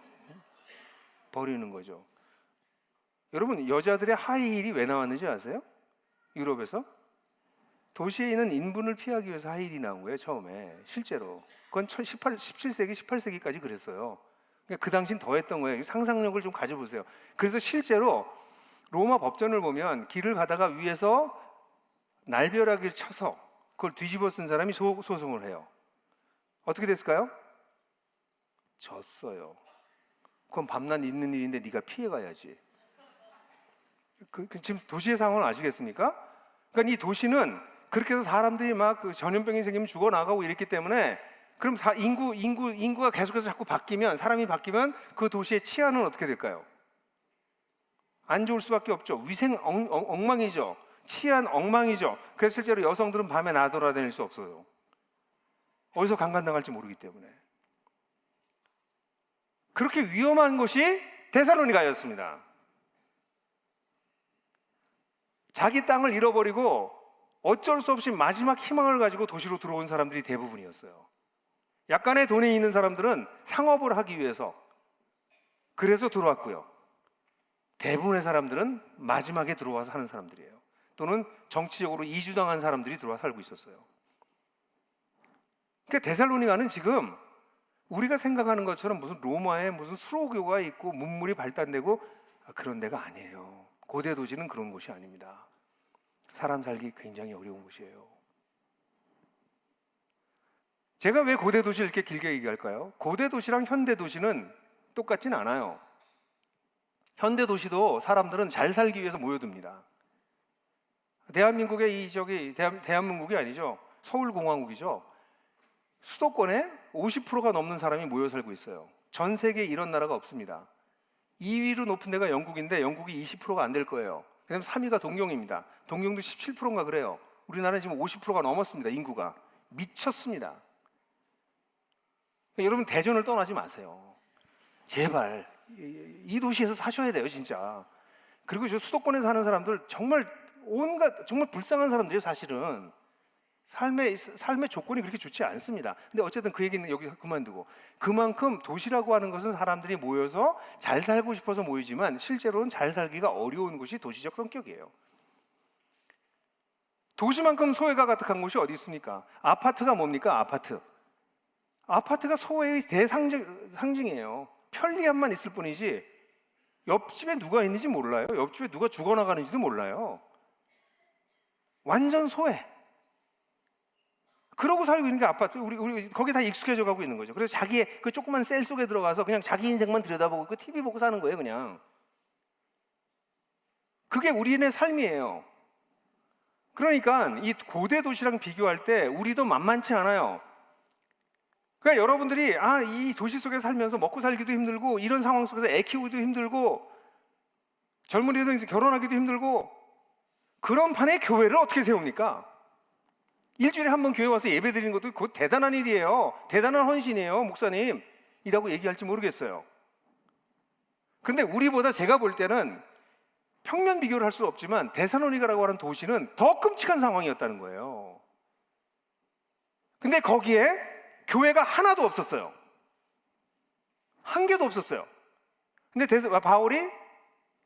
버리는 거죠. 여러분, 여자들의 하이힐이 왜 나왔는지 아세요? 유럽에서? 도시에 있는 인분을 피하기 위해서 하이힐이 나온 거예요, 처음에. 실제로. 그건 17세기, 18세기까지 그랬어요. 그러니까 그 당시엔 더 했던 거예요. 상상력을 좀 가져보세요. 그래서 실제로 로마 법전을 보면 길을 가다가 위에서 날벼락을 쳐서 그걸 뒤집어 쓴 사람이 소송을 해요. 어떻게 됐을까요? 졌어요. 그건 밤낮 있는 일인데 네가 피해가야지. 지금 도시의 상황을 아시겠습니까? 그러니까 이 도시는 그렇게 해서 사람들이 막 그 전염병이 생기면 죽어나가고 이랬기 때문에 그럼 인구가 계속해서 자꾸 바뀌면 사람이 바뀌면 그 도시의 치안은 어떻게 될까요? 안 좋을 수밖에 없죠. 위생 엉망이죠. 치안 엉망이죠. 그래서 실제로 여성들은 밤에 나돌아다닐 수 없어요. 어디서 강간당할지 모르기 때문에. 그렇게 위험한 곳이 데살로니가였습니다. 자기 땅을 잃어버리고 어쩔 수 없이 마지막 희망을 가지고 도시로 들어온 사람들이 대부분이었어요. 약간의 돈이 있는 사람들은 상업을 하기 위해서 그래서 들어왔고요. 대부분의 사람들은 마지막에 들어와서 하는 사람들이에요. 또는 정치적으로 이주당한 사람들이 들어와 살고 있었어요. 그러니까 데살로니가는 지금 우리가 생각하는 것처럼 무슨 로마에 무슨 수로교가 있고 문물이 발달되고 그런 데가 아니에요. 고대 도시는 그런 곳이 아닙니다. 사람 살기 굉장히 어려운 곳이에요. 제가 왜 고대 도시를 이렇게 길게 얘기할까요? 고대 도시랑 현대 도시는 똑같진 않아요. 현대 도시도 사람들은 잘 살기 위해서 모여듭니다. 대한민국의 대한민국이 아니죠. 서울공화국이죠. 수도권에 50%가 넘는 사람이 모여 살고 있어요. 전 세계에 이런 나라가 없습니다. 2위로 높은 데가 영국인데 영국이 20%가 안 될 거예요. 그다음 3위가 동경입니다. 동경도 17%인가 그래요. 우리나라는 지금 50%가 넘었습니다. 인구가. 미쳤습니다. 여러분 대전을 떠나지 마세요. 제발 이 도시에서 사셔야 돼요, 진짜. 그리고 저 수도권에 사는 사람들 정말 온갖 정말 불쌍한 사람들이에요, 사실은. 삶의 조건이 그렇게 좋지 않습니다. 근데 어쨌든 그 얘기는 여기 그만두고, 그만큼 도시라고 하는 것은 사람들이 모여서 잘 살고 싶어서 모이지만 실제로는 잘 살기가 어려운 곳이 도시적 성격이에요. 도시만큼 소외가 가득한 곳이 어디 있습니까? 아파트가 뭡니까? 아파트가 소외의 대상징이에요. 편리함만 있을 뿐이지 옆집에 누가 있는지 몰라요. 옆집에 누가 죽어나가는지도 몰라요. 완전 소외. 그러고 살고 있는 게 아파트. 우리 거기에 다 익숙해져 가고 있는 거죠. 그래서 자기의 그 조그만 셀 속에 들어가서 그냥 자기 인생만 들여다보고 있고 TV 보고 사는 거예요, 그냥. 그게 우리네 삶이에요. 그러니까 이 고대 도시랑 비교할 때 우리도 만만치 않아요. 그러니까 여러분들이 이 도시 속에 살면서 먹고 살기도 힘들고 이런 상황 속에서 애 키우기도 힘들고 젊은이들은 결혼하기도 힘들고 그런 판에 교회를 어떻게 세웁니까? 일주일에 한 번 교회 와서 예배 드리는 것도 곧 대단한 일이에요. 대단한 헌신이에요, 목사님 이라고 얘기할지 모르겠어요. 그런데 우리보다 제가 볼 때는 평면 비교를 할 수 없지만 데살로니가라고 하는 도시는 더 끔찍한 상황이었다는 거예요. 근데 거기에 교회가 하나도 없었어요. 한 개도 없었어요. 근데 바울이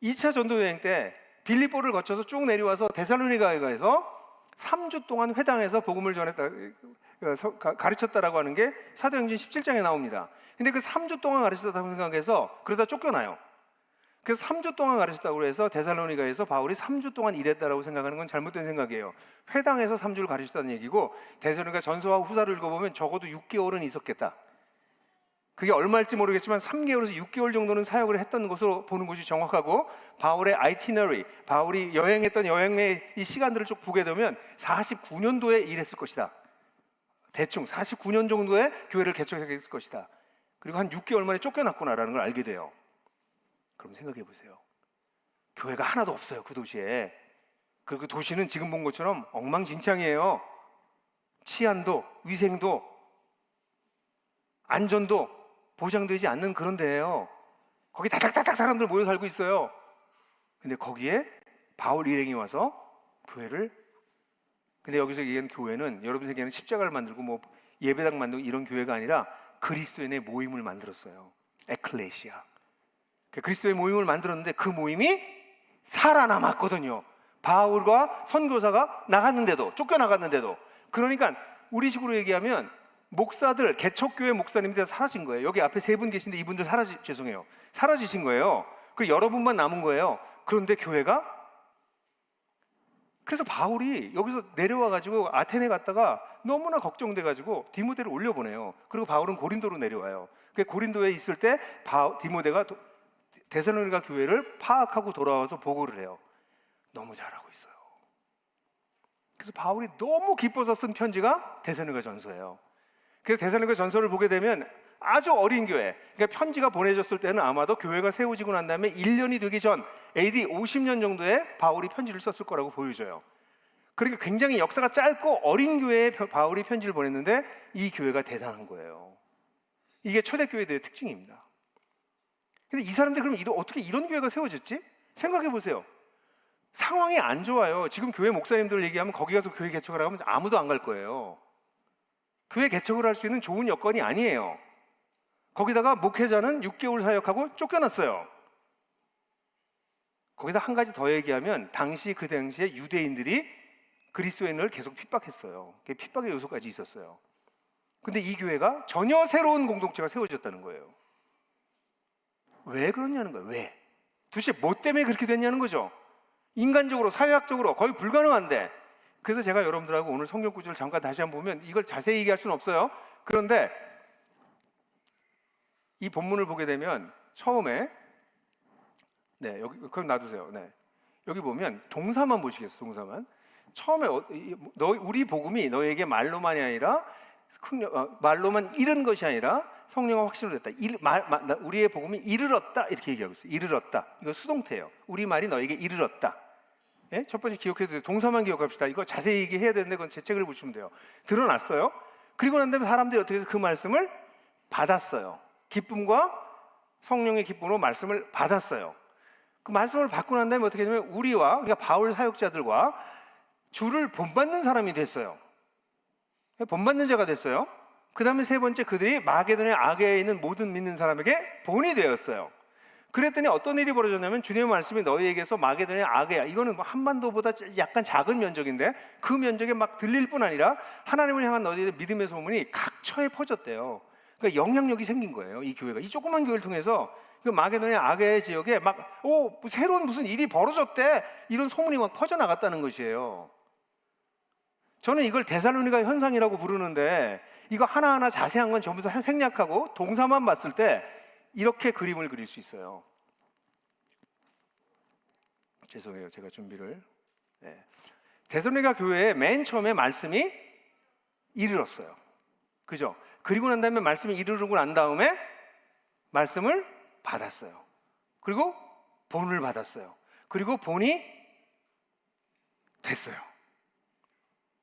2차 전도 여행 때 빌립보를 거쳐서 쭉 내려와서 데살로니가에서 3주 동안 회당에서 복음을 가르쳤다라고 하는 게 사도행전 17장에 나옵니다. 근데 그 3주 동안 가르쳤다고 생각해서 그러다 쫓겨나요. 그래서 3주 동안 가르쳤다고 해서 데살로니가에서 바울이 3주 동안 일했다라고 생각하는 건 잘못된 생각이에요. 회당에서 3주를 가르쳤다는 얘기고, 데살로니가 전서와 후사를 읽어보면 적어도 6개월은 있었겠다. 그게 얼마일지 모르겠지만 3개월에서 6개월 정도는 사역을 했던 것으로 보는 것이 정확하고, 바울의 아이티너리, 바울이 여행했던 여행의 이 시간들을 쭉 보게 되면 49년도에 일했을 것이다. 대충 49년 정도에 교회를 개척했을 것이다. 그리고 한 6개월 만에 쫓겨났구나라는 걸 알게 돼요. 그럼 생각해 보세요. 교회가 하나도 없어요, 그 도시에. 그리고 그 도시는 지금 본 것처럼 엉망진창이에요. 치안도, 위생도, 안전도 보장되지 않는 그런 데예요. 거기 다닥다닥 사람들 모여 살고 있어요. 근데 거기에 바울 일행이 와서 교회를, 근데 여기서 얘기하는 교회는 여러분 얘기하는 십자가를 만들고 뭐 예배당 만들고 이런 교회가 아니라 그리스도인의 모임을 만들었어요. 에클레시아. 그리스도의 모임을 만들었는데 그 모임이 살아남았거든요. 바울과 선교사가 나갔는데도, 쫓겨나갔는데도. 그러니까 우리식으로 얘기하면 목사들, 개척교회 목사님들 사라진 거예요. 여기 앞에 3분 계신데 이분들 사라지신 거예요. 그리고 여러분만 남은 거예요. 그런데 교회가, 그래서 바울이 여기서 내려와가지고 아테네 갔다가 너무나 걱정돼가지고 디모데를 올려보내요. 그리고 바울은 고린도로 내려와요. 고린도에 있을 때 디모데가 데살로니가 교회를 파악하고 돌아와서 보고를 해요. 너무 잘하고 있어요. 그래서 바울이 너무 기뻐서 쓴 편지가 데살로니가 전서예요. 그래서 데살로니가 전서를 보게 되면 아주 어린 교회, 그러니까 편지가 보내졌을 때는 아마도 교회가 세워지고 난 다음에 1년이 되기 전 AD 50년 정도에 바울이 편지를 썼을 거라고 보여져요. 그러니까 굉장히 역사가 짧고 어린 교회에 바울이 편지를 보냈는데 이 교회가 대단한 거예요. 이게 초대교회들의 특징입니다. 근데 이 사람들이 그럼 어떻게 이런 교회가 세워졌지? 생각해 보세요. 상황이 안 좋아요. 지금 교회 목사님들 얘기하면 거기 가서 교회 개척을 하면 아무도 안 갈 거예요. 교회 개척을 할 수 있는 좋은 여건이 아니에요. 거기다가 목회자는 6개월 사역하고 쫓겨났어요. 거기다 한 가지 더 얘기하면 그 당시에 유대인들이 그리스도인을 계속 핍박했어요. 핍박의 요소까지 있었어요. 근데 이 교회가 전혀 새로운 공동체가 세워졌다는 거예요. 왜 그러냐는 거예요. 왜? 도대체 뭐 때문에 그렇게 됐냐는 거죠. 인간적으로, 사회학적으로 거의 불가능한데. 그래서 제가 여러분들하고 오늘 성경 구절을 잠깐 다시 한번 보면 이걸 자세히 얘기할 수는 없어요. 그런데 이 본문을 보게 되면 처음에 여기 그럼 놔두세요. 여기 보면 동사만 보시겠어요. 동사만. 처음에 우리 복음이 너에게 말로만이 아니라 말로만 이른 것이 아니라 성령과 확실로 됐다. 우리의 복음이 이르렀다 이렇게 얘기하고 있어요. 이르렀다. 이거 수동태예요. 우리 말이 너에게 이르렀다. 예? 첫 번째 기억해도 돼요. 동사만 기억합시다. 이거 자세히 얘기해야 되는데 그건 제 책을 보시면 돼요. 드러났어요. 그리고 난 다음에 사람들이 어떻게 해서 그 말씀을 받았어요. 기쁨과 성령의 기쁨으로 말씀을 받았어요. 그 말씀을 받고 난 다음에 어떻게 되냐면 우리와, 그러니까 바울 사역자들과 주를 본받는 사람이 됐어요. 본받는 자가 됐어요. 그 다음에 세 번째, 그들이 마게도냐 아게에 있는 모든 믿는 사람에게 본이 되었어요. 그랬더니 어떤 일이 벌어졌냐면 주님의 말씀이 너희에게서 마게도냐 아게야, 이거는 뭐 한반도보다 약간 작은 면적인데 그 면적에 막 들릴 뿐 아니라 하나님을 향한 너희의 믿음의 소문이 각처에 퍼졌대요. 그러니까 영향력이 생긴 거예요. 이 교회가, 이 조그만 교회를 통해서 그 마게도냐 아게 지역에 막 새로운 무슨 일이 벌어졌대, 이런 소문이 막 퍼져나갔다는 것이에요. 저는 이걸 데살로니가 현상이라고 부르는데, 이거 하나하나 자세한 건 전부 다 생략하고 동사만 봤을 때 이렇게 그림을 그릴 수 있어요. 죄송해요, 제가 준비를. 데살로니가 교회에 맨 처음에 말씀이 이르렀어요. 그죠? 그리고 난 다음에 말씀이 이르르고 난 다음에 말씀을 받았어요. 그리고 본을 받았어요. 그리고 본이 됐어요.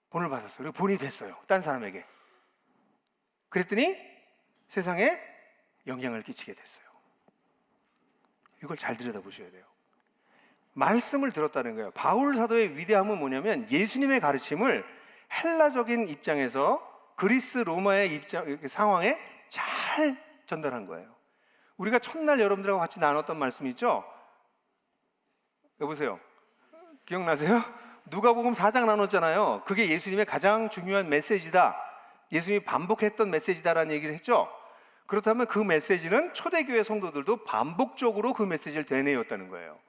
본을 받았어요. 그리고 본이 됐어요. 딴 사람에게. 그랬더니 세상에 영향을 끼치게 됐어요. 이걸 잘 들여다보셔야 돼요. 말씀을 들었다는 거예요. 바울 사도의 위대함은 뭐냐면 예수님의 가르침을 헬라적인 입장에서 그리스 로마의 상황에 잘 전달한 거예요. 우리가 첫날 여러분들하고 같이 나눴던 말씀이 있죠? 여보세요? 기억나세요? 누가복음 4장 나눴잖아요. 그게 예수님의 가장 중요한 메시지다, 예수님이 반복했던 메시지다라는 얘기를 했죠. 그렇다면 그 메시지는 초대교회 성도들도 반복적으로 그 메시지를 되뇌었다는 거예요.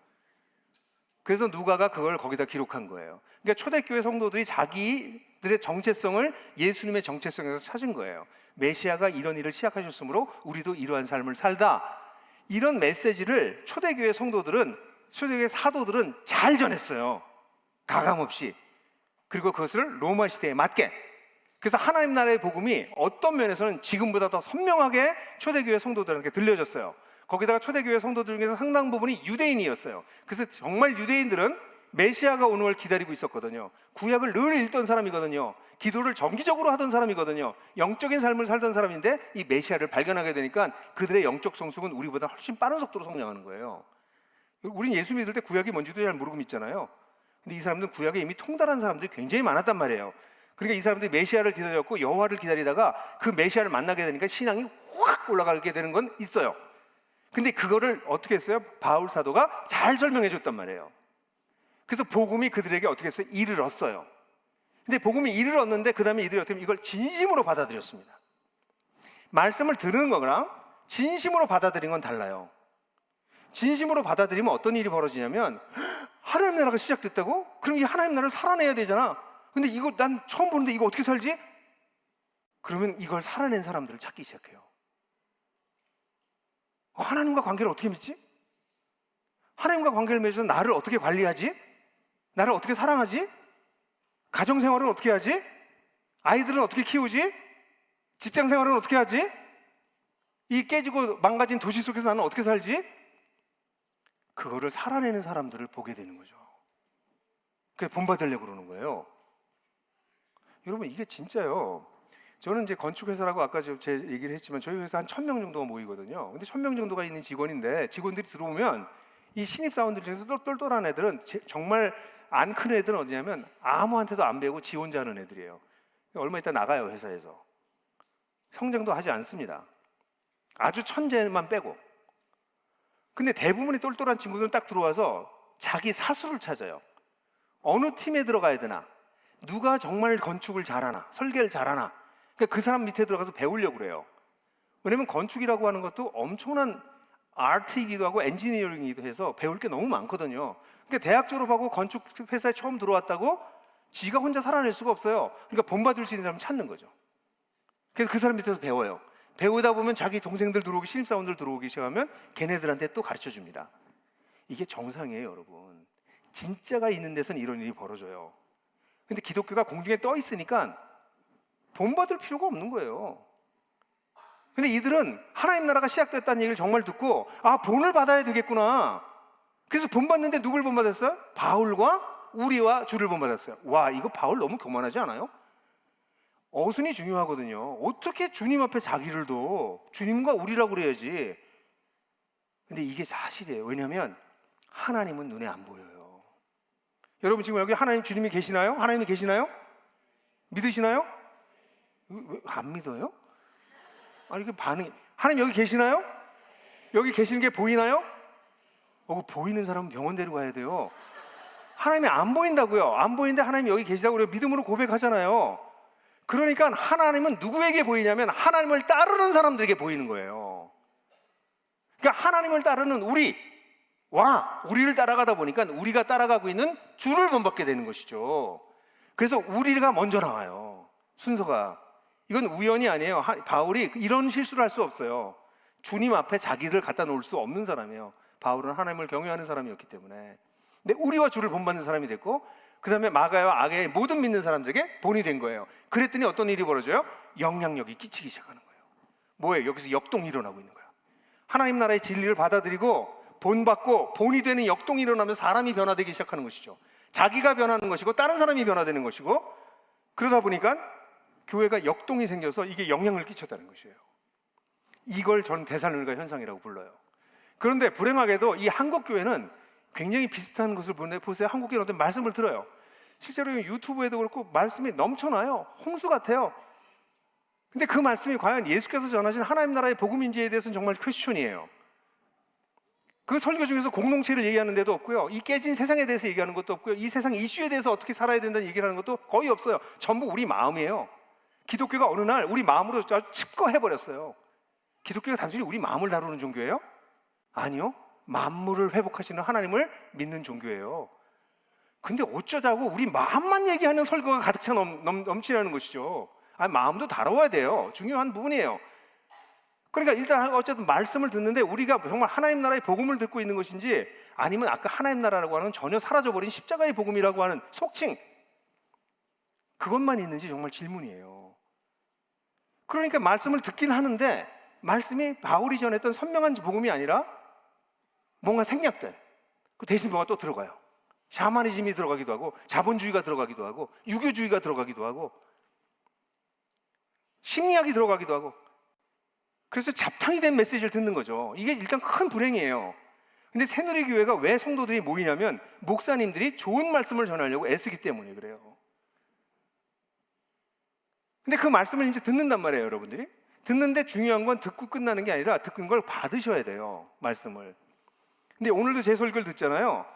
그래서 누가가 그걸 거기다 기록한 거예요. 그러니까 초대교회 성도들이 자기들의 정체성을 예수님의 정체성에서 찾은 거예요. 메시아가 이런 일을 시작하셨으므로 우리도 이러한 삶을 살다, 이런 메시지를 초대교회 성도들은, 초대교회 사도들은 잘 전했어요. 가감없이. 그리고 그것을 로마 시대에 맞게. 그래서 하나님 나라의 복음이 어떤 면에서는 지금보다 더 선명하게 초대교회 성도들에게 들려졌어요. 거기다가 초대교회 성도들 중에서 상당 부분이 유대인이었어요. 그래서 정말 유대인들은 메시아가 오는 걸 기다리고 있었거든요. 구약을 늘 읽던 사람이거든요. 기도를 정기적으로 하던 사람이거든요. 영적인 삶을 살던 사람인데 이 메시아를 발견하게 되니까 그들의 영적 성숙은 우리보다 훨씬 빠른 속도로 성장하는 거예요. 우린 예수 믿을 때 구약이 뭔지도 잘 모르고 믿잖아요. 근데 이 사람들은 구약에 이미 통달한 사람들이 굉장히 많았단 말이에요. 그러니까 이 사람들이 메시아를 기다렸고 여호와를 기다리다가 그 메시아를 만나게 되니까 신앙이 확 올라가게 되는 건 있어요. 근데 그거를 어떻게 했어요? 바울 사도가 잘 설명해 줬단 말이에요. 그래서 복음이 그들에게 어떻게 했어요? 이르렀어요. 근데 복음이 이르렀는데 그 다음에 이들이 어떻게 하면 이걸 진심으로 받아들였습니다. 말씀을 들은 거랑 진심으로 받아들인 건 달라요. 진심으로 받아들이면 어떤 일이 벌어지냐면, 하나님 나라가 시작됐다고? 그럼 이 하나님 나라를 살아내야 되잖아. 근데 이거 난 처음 보는데 이거 어떻게 살지? 그러면 이걸 살아낸 사람들을 찾기 시작해요. 하나님과 관계를 어떻게 맺지? 하나님과 관계를 맺어서 나를 어떻게 관리하지? 나를 어떻게 사랑하지? 가정생활은 어떻게 하지? 아이들은 어떻게 키우지? 직장생활은 어떻게 하지? 이 깨지고 망가진 도시 속에서 나는 어떻게 살지? 그거를 살아내는 사람들을 보게 되는 거죠. 그래서 본받으려고 그러는 거예요. 여러분, 이게 진짜요. 저는 이제 건축회사라고 아까 제 얘기를 했지만 저희 회사 한 1000명 정도가 모이거든요. 근데 1000명 정도가 있는 직원인데, 직원들이 들어오면 이 신입사원들 중에서 똘똘한 애들은 정말 안 큰 애들은 어디냐면 아무한테도 안 배우고 지 혼자 하는 애들이에요. 얼마 있다 나가요, 회사에서. 성장도 하지 않습니다. 아주 천재만 빼고. 근데 대부분의 똘똘한 친구들은 딱 들어와서 자기 사수를 찾아요. 어느 팀에 들어가야 되나? 누가 정말 건축을 잘하나? 설계를 잘하나? 그러니까 그 사람 밑에 들어가서 배우려고 그래요. 왜냐면 건축이라고 하는 것도 엄청난 아트이기도 하고 엔지니어링이기도 해서 배울 게 너무 많거든요. 그러니까 대학 졸업하고 건축 회사에 처음 들어왔다고 지가 혼자 살아낼 수가 없어요. 그러니까 본받을 수 있는 사람을 찾는 거죠. 그래서 그 사람 밑에서 배워요. 배우다 보면 자기 동생들 들어오기, 신입사원들 들어오기 시작하면 걔네들한테 또 가르쳐 줍니다. 이게 정상이에요, 여러분. 진짜가 있는 데서는 이런 일이 벌어져요. 근데 기독교가 공중에 떠 있으니까 본받을 필요가 없는 거예요. 근데 이들은 하나님 나라가 시작됐다는 얘기를 정말 듣고, 아, 본을 받아야 되겠구나. 그래서 본받는데 누굴 본받았어요? 바울과 우리와 주를 본받았어요. 와, 이거 바울 너무 교만하지 않아요? 어순이 중요하거든요. 어떻게 주님 앞에 자기를 둬? 주님과 우리라고 그래야지. 근데 이게 사실이에요. 왜냐하면 하나님은 눈에 안 보여요. 여러분 지금 여기 하나님 주님이 계시나요? 하나님이 계시나요? 믿으시나요? 왜 안 믿어요? 아니 그 반응이, 하나님 여기 계시나요? 여기 계시는 게 보이나요? 보이는 사람은 병원 데려가야 돼요. 하나님이 안 보인다고요. 안 보이는데 하나님이 여기 계시다고 우리가 믿음으로 고백하잖아요. 그러니까 하나님은 누구에게 보이냐면 하나님을 따르는 사람들에게 보이는 거예요. 그러니까 하나님을 따르는 우리를 따라가다 보니까 우리가 따라가고 있는 주를 본받게 되는 것이죠. 그래서 우리가 먼저 나와요. 순서가. 이건 우연이 아니에요. 바울이 이런 실수를 할 수 없어요. 주님 앞에 자기를 갖다 놓을 수 없는 사람이에요. 바울은 하나님을 경외하는 사람이었기 때문에. 근데 우리와 주를 본받는 사람이 됐고, 그 다음에 마가와 아게의 모든 믿는 사람들에게 본이 된 거예요. 그랬더니 어떤 일이 벌어져요? 영향력이 끼치기 시작하는 거예요. 뭐예요? 여기서 역동이 일어나고 있는 거예요. 하나님 나라의 진리를 받아들이고 본받고 본이 되는 역동이 일어나면서 사람이 변화되기 시작하는 것이죠. 자기가 변하는 것이고 다른 사람이 변화되는 것이고, 그러다 보니까 교회가 역동이 생겨서 이게 영향을 끼쳤다는 것이에요. 이걸 전 데살로니가 현상이라고 불러요. 그런데 불행하게도 이 한국 교회는 굉장히 비슷한 것을 보세요. 한국 교회는 어떤 말씀을 들어요. 실제로 유튜브에도 그렇고 말씀이 넘쳐나요. 홍수 같아요. 근데 그 말씀이 과연 예수께서 전하신 하나님 나라의 복음인지에 대해서는 정말 퀘스천이에요. 그 설교 중에서 공동체를 얘기하는 데도 없고요, 이 깨진 세상에 대해서 얘기하는 것도 없고요, 이 세상 이슈에 대해서 어떻게 살아야 된다는 얘기를 하는 것도 거의 없어요. 전부 우리 마음이에요. 기독교가 어느 날 우리 마음으로 칩거해버렸어요. 기독교가 단순히 우리 마음을 다루는 종교예요? 아니요. 만물을 회복하시는 하나님을 믿는 종교예요. 근데 어쩌자고 우리 마음만 얘기하는 설교가 가득 차 넘치라는 것이죠. 마음도 다뤄야 돼요. 중요한 부분이에요. 그러니까 일단 어쨌든 말씀을 듣는데 우리가 정말 하나님 나라의 복음을 듣고 있는 것인지, 아니면 아까 하나님 나라라고 하는 전혀 사라져버린 십자가의 복음이라고 하는 속칭, 그것만 있는지 정말 질문이에요. 그러니까 말씀을 듣긴 하는데 말씀이 바울이 전했던 선명한 복음이 아니라 뭔가 생략된, 그 대신 뭐가 또 들어가요. 샤머니즘이 들어가기도 하고 자본주의가 들어가기도 하고 유교주의가 들어가기도 하고 심리학이 들어가기도 하고, 그래서 잡탕이 된 메시지를 듣는 거죠. 이게 일단 큰 불행이에요. 근데 새누리교회가 왜 성도들이 모이냐면 목사님들이 좋은 말씀을 전하려고 애쓰기 때문에 그래요. 근데 그 말씀을 이제 듣는단 말이에요, 여러분들이. 듣는데 중요한 건 듣고 끝나는 게 아니라 듣는 걸 받으셔야 돼요, 말씀을. 근데 오늘도 제 설교를 듣잖아요.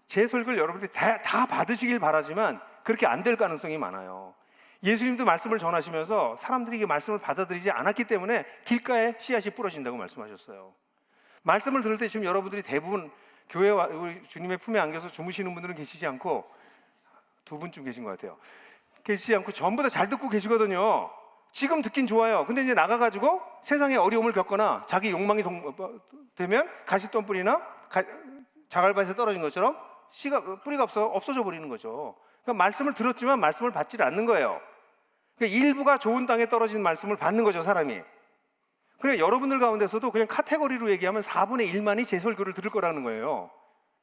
제 설교를 여러분들이 다 받으시길 바라지만 그렇게 안 될 가능성이 많아요. 예수님도 말씀을 전하시면서 사람들이 이 말씀을 받아들이지 않았기 때문에 길가에 씨앗이 부러진다고 말씀하셨어요. 말씀을 들을 때 지금 여러분들이 대부분 교회와 우리 주님의 품에 안겨서 주무시는 분들은 계시지 않고, 두 분쯤 계신 것 같아요. 계시지 않고 전부 다 잘 듣고 계시거든요. 지금 듣긴 좋아요. 근데 이제 나가가지고 세상에 어려움을 겪거나 자기 욕망이 되면 가시덤불이나 자갈밭에 떨어진 것처럼 뿌리가 없어져 버리는 거죠. 그러니까 말씀을 들었지만 말씀을 받지 않는 거예요. 그러니까 일부가 좋은 땅에 떨어진 말씀을 받는 거죠, 사람이. 그래, 여러분들 가운데서도 그냥 카테고리로 얘기하면 4분의 1만이 제 설교를 들을 거라는 거예요.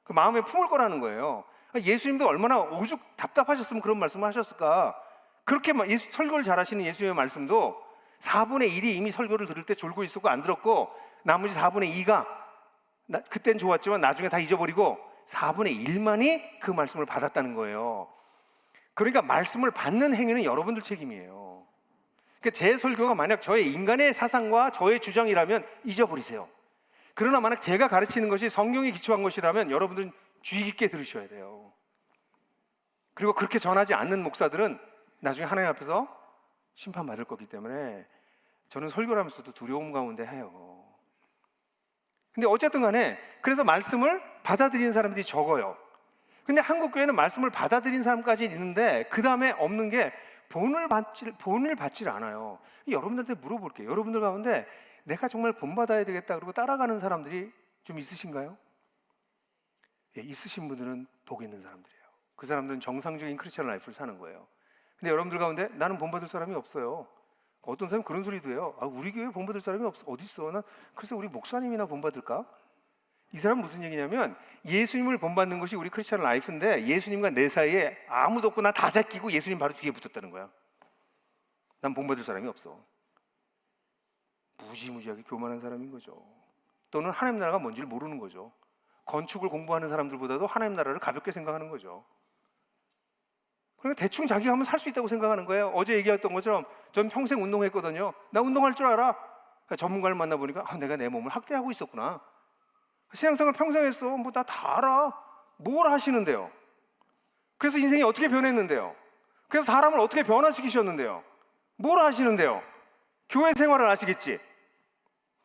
그 마음에 품을 거라는 거예요. 예수님도 얼마나 오죽 답답하셨으면 그런 말씀을 하셨을까. 그렇게 설교를 잘하시는 예수님의 말씀도 4분의 1이 이미 설교를 들을 때 졸고 있었고 안 들었고, 나머지 4분의 2가 그땐 좋았지만 나중에 다 잊어버리고 4분의 1만이 그 말씀을 받았다는 거예요. 그러니까 말씀을 받는 행위는 여러분들 책임이에요. 그러니까 제 설교가 만약 저의 인간의 사상과 저의 주장이라면 잊어버리세요. 그러나 만약 제가 가르치는 것이 성경에 기초한 것이라면 여러분들은 주의 깊게 들으셔야 돼요. 그리고 그렇게 전하지 않는 목사들은 나중에 하나님 앞에서 심판받을 거기 때문에 저는 설교를 하면서도 두려움 가운데 해요. 근데 어쨌든 간에 그래서 말씀을 받아들이는 사람들이 적어요. 근데 한국 교회는 말씀을 받아들인 사람까지 있는데 그 다음에 없는 게 본을 받질 않아요. 여러분들한테 물어볼게요. 여러분들 가운데 내가 정말 본받아야 되겠다 그러고 따라가는 사람들이 좀 있으신가요? 예, 있으신 분들은 복 있는 사람들이에요. 그 사람들은 정상적인 크리스천 라이프를 사는 거예요. 근데 여러분들 가운데 나는 본받을 사람이 없어요. 어떤 사람은 그런 소리도 해요. 우리 교회에 본받을 사람이 어디 있어? 난 글쎄 우리 목사님이나 본받을까? 이 사람은 무슨 얘기냐면 예수님을 본받는 것이 우리 크리스천 라이프인데 예수님과 내 사이에 아무도 없고 나 다 제끼고 예수님 바로 뒤에 붙었다는 거야. 난 본받을 사람이 없어. 무지무지하게 교만한 사람인 거죠. 또는 하나님 나라가 뭔지를 모르는 거죠. 건축을 공부하는 사람들보다도 하나님 나라를 가볍게 생각하는 거죠. 그러니까 대충 자기가 하면 살 수 있다고 생각하는 거예요. 어제 얘기했던 것처럼 전 평생 운동했거든요. 나 운동할 줄 알아. 전문가를 만나보니까 내가 내 몸을 학대하고 있었구나. 신앙생활 평생 했어. 뭐 나 다 알아. 뭘 하시는데요? 그래서 인생이 어떻게 변했는데요? 그래서 사람을 어떻게 변화시키셨는데요? 뭘 하시는데요? 교회 생활을 하시겠지.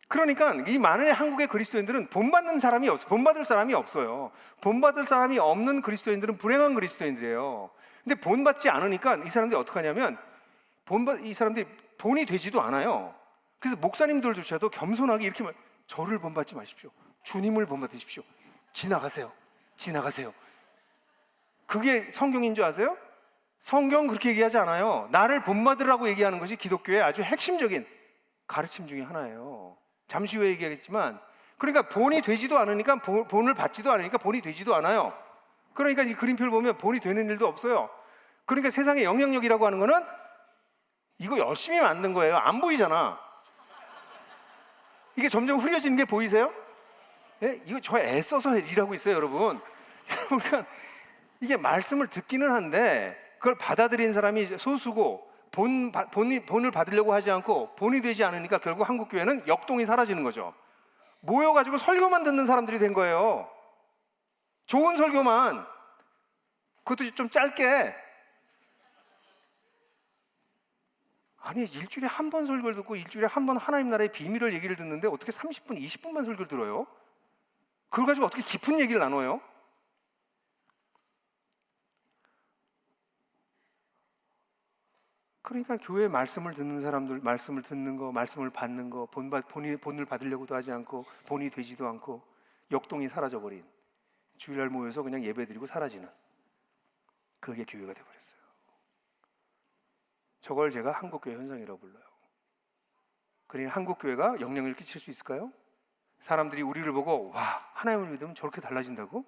그러니까 이 많은 한국의 그리스도인들은 본받는 사람이 없어요. 본받을 사람이 없어요. 본받을 사람이 없는 그리스도인들은 불행한 그리스도인들이에요. 근데 본받지 않으니까 이 사람들이 어떻게 하냐면 이 사람들이 본이 되지도 않아요. 그래서 목사님들조차도 겸손하게 이렇게 저를 본받지 마십시오. 주님을 본받으십시오. 지나가세요. 지나가세요. 그게 성경인 줄 아세요? 성경은 그렇게 얘기하지 않아요. 나를 본받으라고 얘기하는 것이 기독교의 아주 핵심적인 가르침 중에 하나예요. 잠시 후에 얘기하겠지만, 그러니까 본이 되지도 않으니까 본을 받지도 않으니까 본이 되지도 않아요. 그러니까 이 그림표를 보면 본이 되는 일도 없어요. 그러니까 세상의 영향력이라고 하는 거는 이거 열심히 만든 거예요. 안 보이잖아. 이게 점점 흐려지는 게 보이세요? 예? 이거 저 애써서 일하고 있어요, 여러분. 그러니까 이게 말씀을 듣기는 한데 그걸 받아들인 사람이 소수고 본을 받으려고 하지 않고 본이 되지 않으니까 결국 한국 교회는 역동이 사라지는 거죠. 모여가지고 설교만 듣는 사람들이 된 거예요. 좋은 설교만, 그것도 좀 짧게. 아니, 일주일에 한 번 설교를 듣고 일주일에 한 번 하나님 나라의 비밀을 얘기를 듣는데 어떻게 30분, 20분만 설교를 들어요? 그걸 가지고 어떻게 깊은 얘기를 나눠요? 그러니까 교회 말씀을 듣는 사람들, 말씀을 듣는 거, 말씀을 받는 거, 본을 받으려고도 하지 않고 본이 되지도 않고 역동이 사라져버린, 주일날 모여서 그냥 예배드리고 사라지는, 그게 교회가 돼버렸어요. 저걸 제가 한국교회 현상이라고 불러요. 그러니 한국교회가 영향을 끼칠 수 있을까요? 사람들이 우리를 보고 와, 하나님을 믿으면 저렇게 달라진다고?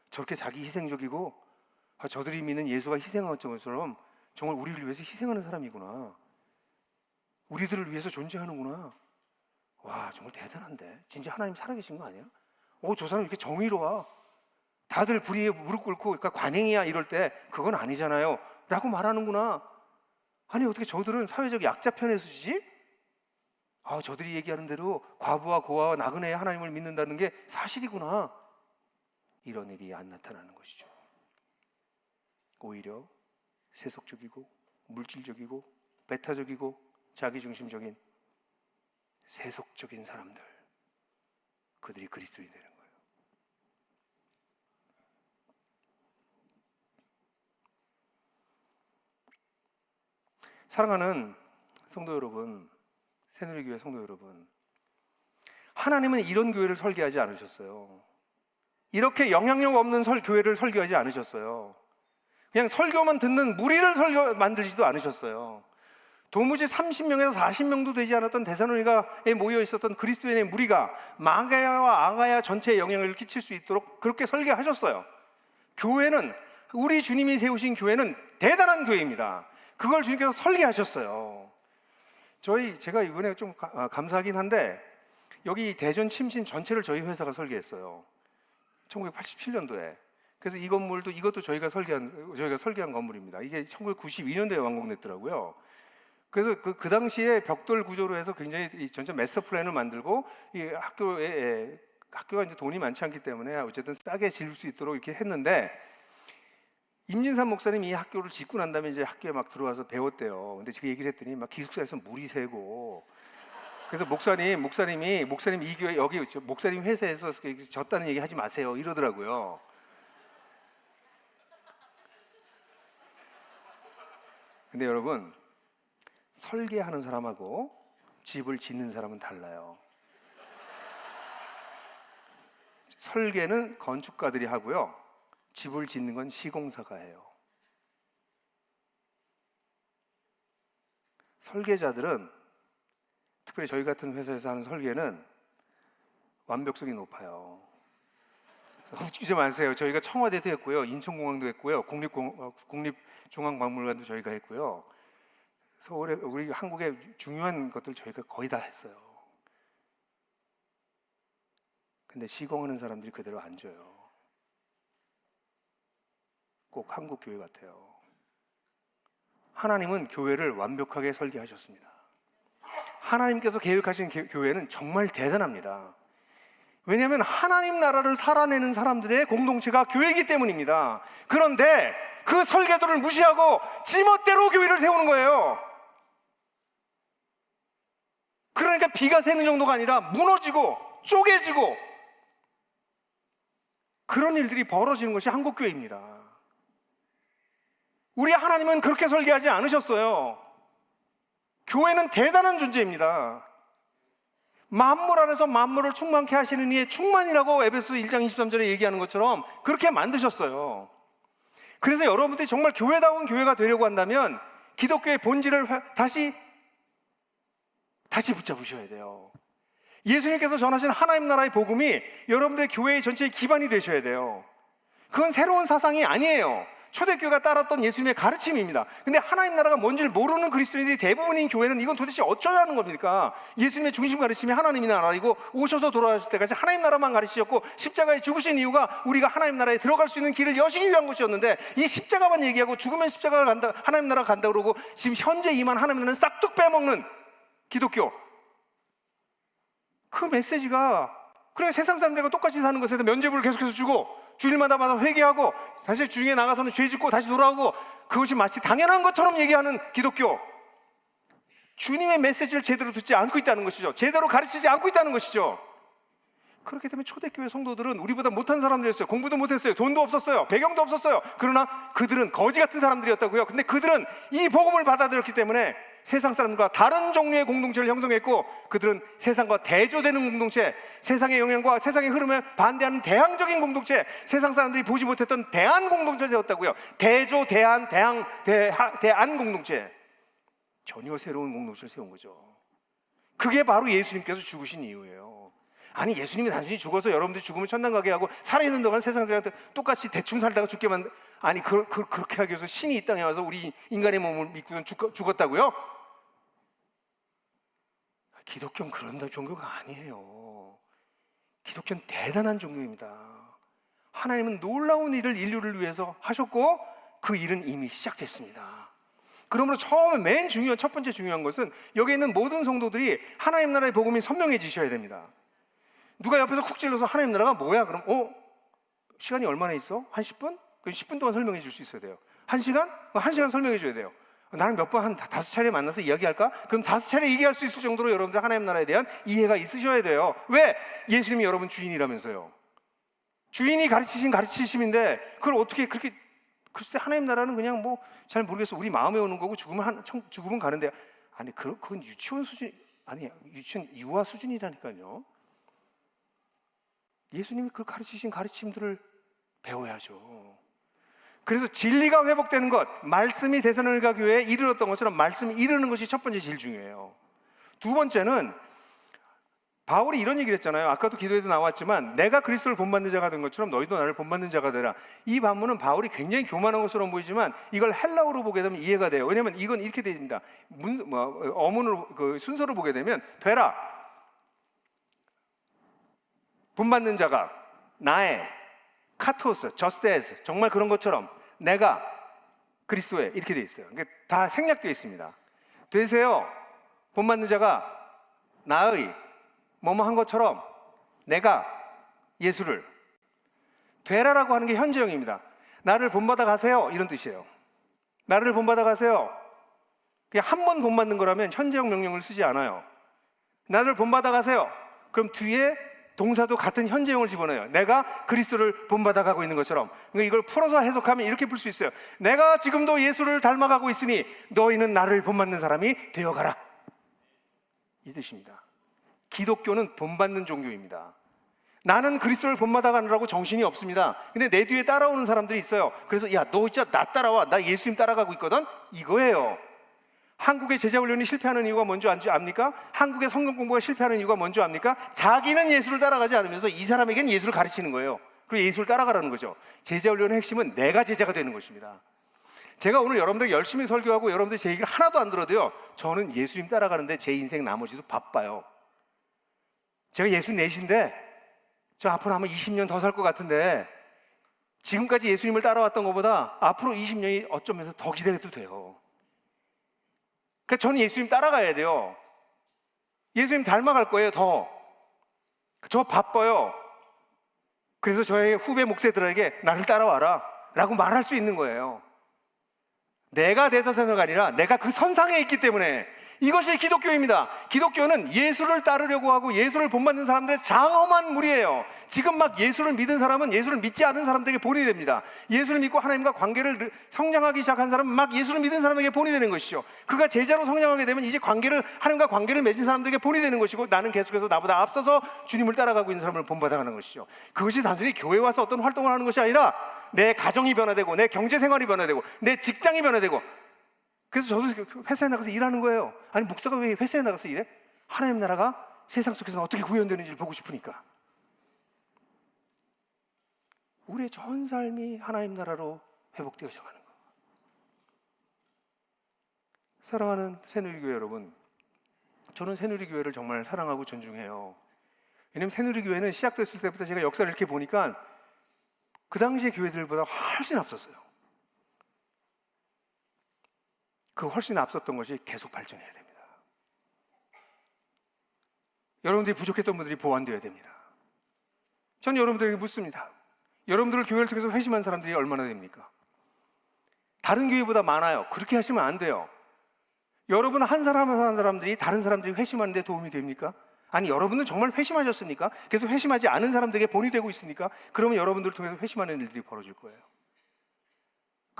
저렇게 자기 희생적이고, 저들이 믿는 예수가 희생한 것처럼 정말 우리를 위해서 희생하는 사람이구나, 우리들을 위해서 존재하는구나, 와, 정말 대단한데 진짜 하나님 살아계신 거 아니야? 저 사람 이렇게 정의로워, 다들 불의에 무릎 꿇고 그러니까 관행이야 이럴 때 그건 아니잖아요 라고 말하는구나. 아니, 어떻게 저들은 사회적 약자 편에 서지? 저들이 얘기하는 대로 과부와 고아와 나그네의 하나님을 믿는다는 게 사실이구나. 이런 일이 안 나타나는 것이죠. 오히려 세속적이고 물질적이고 배타적이고 자기중심적인 세속적인 사람들, 그들이 그리스도인이 되는 거예요. 사랑하는 성도 여러분, 새누리교회 성도 여러분, 하나님은 이런 교회를 설계하지 않으셨어요. 이렇게 영향력 없는 교회를 설계하지 않으셨어요. 그냥 설교만 듣는 무리를 만들지도 않으셨어요. 도무지 30명에서 40명도 되지 않았던 데살로니가에 모여 있었던 그리스도인의 무리가 마가야와 아가야 전체에 영향을 끼칠 수 있도록 그렇게 설계하셨어요. 교회는, 우리 주님이 세우신 교회는 대단한 교회입니다. 그걸 주님께서 설계하셨어요. 제가 이번에 좀 감사하긴 한데, 여기 대전 침신 전체를 저희 회사가 설계했어요. 1987년도에. 그래서 이 건물도, 이것도 저희가 설계한 건물입니다. 이게 1992년도에 완공됐더라고요. 그래서 그 당시에 벽돌 구조로 해서 굉장히 전체 마스터 플랜을 만들고, 이 학교가 이제 돈이 많지 않기 때문에 어쨌든 싸게 지을 수 있도록 이렇게 했는데, 임진산 목사님이 이 학교를 짓고 난 다음에 이제 학교에 막 들어와서 배웠대요. 근데 제가 얘기를 했더니 막 기숙사에서 물이 새고, 그래서 목사님이 이 교회, 여기 목사님 회사에서 졌다는 얘기 하지 마세요 이러더라고요. 근데 여러분, 설계하는 사람하고 집을 짓는 사람은 달라요. 설계는 건축가들이 하고요, 집을 짓는 건 시공사가 해요. 설계자들은, 특별히 저희 같은 회사에서 하는 설계는 완벽성이 높아요. 웃기지 마세요. 저희가 청와대도 했고요, 인천공항도 했고요, 국립중앙박물관도 저희가 했고요. 서울에 우리 한국의 중요한 것들 저희가 거의 다 했어요. 근데 시공하는 사람들이 그대로 앉아요. 꼭 한국 교회 같아요. 하나님은 교회를 완벽하게 설계하셨습니다. 하나님께서 계획하신 교회는 정말 대단합니다. 왜냐하면 하나님 나라를 살아내는 사람들의 공동체가 교회이기 때문입니다. 그런데 그 설계도를 무시하고 지멋대로 교회를 세우는 거예요. 그러니까 비가 새는 정도가 아니라 무너지고 쪼개지고 그런 일들이 벌어지는 것이 한국교회입니다. 우리 하나님은 그렇게 설계하지 않으셨어요. 교회는 대단한 존재입니다. 만물 안에서 만물을 충만케 하시는 이의 충만이라고 에베소 1장 23절에 얘기하는 것처럼 그렇게 만드셨어요. 그래서 여러분들이 정말 교회다운 교회가 되려고 한다면 기독교의 본질을 다시 붙잡으셔야 돼요. 예수님께서 전하신 하나님 나라의 복음이 여러분들의 교회의 전체의 기반이 되셔야 돼요. 그건 새로운 사상이 아니에요. 초대교회가 따랐던 예수님의 가르침입니다. 근데 하나님 나라가 뭔지를 모르는 그리스도인들이 대부분인 교회는 이건 도대체 어쩌야 하는 겁니까? 예수님의 중심 가르침이 하나님의 나라이고 오셔서 돌아가실 때까지 하나님 나라만 가르치셨고 십자가에 죽으신 이유가 우리가 하나님 나라에 들어갈 수 있는 길을 여시기 위한 것이었는데 이 십자가만 얘기하고 죽으면 십자가가 간다, 하나님 나라가 간다 그러고 지금 현재 임한 하나님 나라는 싹둑 빼먹는 기독교, 그 메시지가 그래 세상 사람들과 똑같이 사는 것에 대해서 면죄부를 계속해서 주고 주일마다 회개하고 다시 주중에 나가서는 죄 짓고 다시 돌아오고 그것이 마치 당연한 것처럼 얘기하는 기독교, 주님의 메시지를 제대로 듣지 않고 있다는 것이죠. 제대로 가르치지 않고 있다는 것이죠. 그렇기 때문에 초대교회 성도들은 우리보다 못한 사람들이었어요. 공부도 못했어요. 돈도 없었어요. 배경도 없었어요. 그러나 그들은 거지 같은 사람들이었다고요. 근데 그들은 이 복음을 받아들였기 때문에 세상 사람과 다른 종류의 공동체를 형성했고 그들은 세상과 대조되는 공동체, 세상의 영향과 세상의 흐름에 반대하는 대항적인 공동체, 세상 사람들이 보지 못했던 대안 공동체를 세웠다고요. 대조, 대안, 대안 공동체, 전혀 새로운 공동체를 세운 거죠. 그게 바로 예수님께서 죽으신 이유예요. 아니 예수님이 단순히 죽어서 여러분들이 죽으면 천당 가게 하고 살아있는 동안 세상 사람들 똑같이 대충 살다가 죽게 만든, 아니 그렇게 하기 위해서 신이 이 땅에 와서 우리 인간의 몸을 믿고는 죽었다고요? 기독교는 그런 종교가 아니에요. 기독교는 대단한 종교입니다. 하나님은 놀라운 일을 인류를 위해서 하셨고 그 일은 이미 시작됐습니다. 그러므로 처음에 첫 번째 중요한 것은 여기 있는 모든 성도들이 하나님 나라의 복음이 선명해지셔야 됩니다. 누가 옆에서 쿡 찔러서 하나님 나라가 뭐야? 그럼 시간이 얼마나 있어? 한 10분? 그럼 10분 동안 설명해 줄 수 있어야 돼요. 1시간? 1시간 설명해 줘야 돼요. 나는 몇 번 한 5차례 만나서 이야기할까? 그럼 5차례 얘기할 수 있을 정도로 여러분들 하나님 나라에 대한 이해가 있으셔야 돼요. 왜? 예수님이 여러분 주인이라면서요. 주인이 가르치신 가르치심인데 그걸 어떻게 그렇게, 글쎄 하나님 나라는 그냥 뭐 잘 모르겠어. 우리 마음에 오는 거고 죽으면 가는데, 아니 그건 유치원 수준, 아니 유아 수준이라니까요. 예수님이 그 가르치신 가르침들을 배워야죠. 그래서 진리가 회복되는 것, 말씀이 데살로니가 교회에 이르렀던 것처럼 말씀이 이르는 것이 첫 번째 제일 중요해요. 두 번째는 바울이 이런 얘기를 했잖아요. 아까도 기도에도 나왔지만 내가 그리스도를 본받는 자가 된 것처럼 너희도 나를 본받는 자가 되라. 이 반문은 바울이 굉장히 교만한 것처럼 보이지만 이걸 헬라어로 보게 되면 이해가 돼요. 왜냐하면 이건 이렇게 되어 있습니다. 어문으로 그 순서로 보게 되면 되라, 본받는 자가, 나의, 카토스, just as, 정말 그런 것처럼, 내가 그리스도에, 이렇게 되어 있어요. 그러니까 다 생략되어 있습니다. 되세요, 본받는 자가 나의 뭐뭐 한 것처럼 내가 예수를, 되라라고 하는 게 현재형입니다. 나를 본받아 가세요, 이런 뜻이에요. 나를 본받아 가세요. 그냥 한 번 본받는 거라면 현재형 명령을 쓰지 않아요. 나를 본받아 가세요. 그럼 뒤에 동사도 같은 현재형을 집어넣어요. 내가 그리스도를 본받아 가고 있는 것처럼. 그러니까 이걸 풀어서 해석하면 이렇게 풀 수 있어요. 내가 지금도 예수를 닮아가고 있으니 너희는 나를 본받는 사람이 되어가라, 이 뜻입니다. 기독교는 본받는 종교입니다. 나는 그리스도를 본받아 가느라고 정신이 없습니다. 근데 내 뒤에 따라오는 사람들이 있어요. 그래서 야, 너 진짜 나 따라와, 나 예수님 따라가고 있거든, 이거예요. 한국의 제자훈련이 실패하는 이유가 뭔지 압니까? 한국의 성경 공부가 실패하는 이유가 뭔지 압니까? 자기는 예수를 따라가지 않으면서 이 사람에겐 예수를 가르치는 거예요. 그리고 예수를 따라가라는 거죠. 제자훈련의 핵심은 내가 제자가 되는 것입니다. 제가 오늘 여러분들 열심히 설교하고 여러분들 제 얘기를 하나도 안 들어도요, 저는 예수님 따라가는데 제 인생 나머지도 바빠요. 제가 64인데 저 앞으로 아마 20년 더 살 것 같은데 지금까지 예수님을 따라왔던 것보다 앞으로 20년이 어쩌면서 더 기대해도 돼요. 그러니까 저는 예수님 따라가야 돼요. 예수님 닮아갈 거예요. 더. 저 바빠요. 그래서 저의 후배 목사들에게 나를 따라와라 라고 말할 수 있는 거예요. 내가 대사선가 아니라 내가 그 선상에 있기 때문에. 이것이 기독교입니다. 기독교는 예수를 따르려고 하고 예수를 본받는 사람들의 장엄한 무리예요. 지금 막 예수를 믿은 사람은 예수를 믿지 않은 사람들에게 본이 됩니다. 예수를 믿고 하나님과 관계를 성장하기 시작한 사람은 막 예수를 믿은 사람에게 본이 되는 것이죠. 그가 제자로 성장하게 되면 이제 하나님과 관계를 맺은 사람들에게 본이 되는 것이고, 나는 계속해서 나보다 앞서서 주님을 따라가고 있는 사람을 본받아가는 것이죠. 그것이 단순히 교회 와서 어떤 활동을 하는 것이 아니라 내 가정이 변화되고 내 경제생활이 변화되고 내 직장이 변화되고. 그래서 저도 회사에 나가서 일하는 거예요. 아니, 목사가 왜 회사에 나가서 일해? 하나님 나라가 세상 속에서 어떻게 구현되는지를 보고 싶으니까. 우리의 전 삶이 하나님 나라로 회복되어져 가는 거. 사랑하는 새누리교회 여러분, 저는 새누리교회를 정말 사랑하고 존중해요. 왜냐하면 새누리교회는 시작됐을 때부터 제가 역사를 이렇게 보니까 그 당시의 교회들보다 훨씬 앞섰어요. 그 훨씬 앞섰던 것이 계속 발전해야 됩니다. 여러분들이 부족했던 분들이 보완되어야 됩니다. 저는 여러분들에게 묻습니다. 여러분들을 교회를 통해서 회심한 사람들이 얼마나 됩니까? 다른 교회보다 많아요. 그렇게 하시면 안 돼요. 여러분 한 사람 한 사람들이 다른 사람들이 회심하는 데 도움이 됩니까? 아니, 여러분은 정말 회심하셨습니까? 계속 회심하지 않은 사람들에게 본이 되고 있습니까? 그러면 여러분들을 통해서 회심하는 일들이 벌어질 거예요.